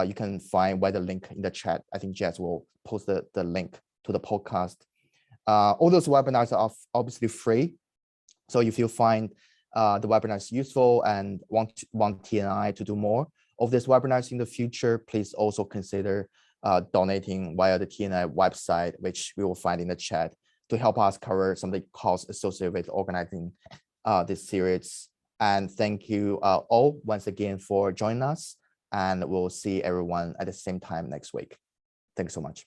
You can find the link in the chat. I think Jess will post the link to the podcast. All those webinars are obviously free. So if you find the webinars useful and want TNI to do more of these webinars in the future, please also consider donating via the TNI website, which we will find in the chat, to help us cover some of the costs associated with organizing this series. And thank you all once again for joining us, and we'll see everyone at the same time next week. Thanks so much.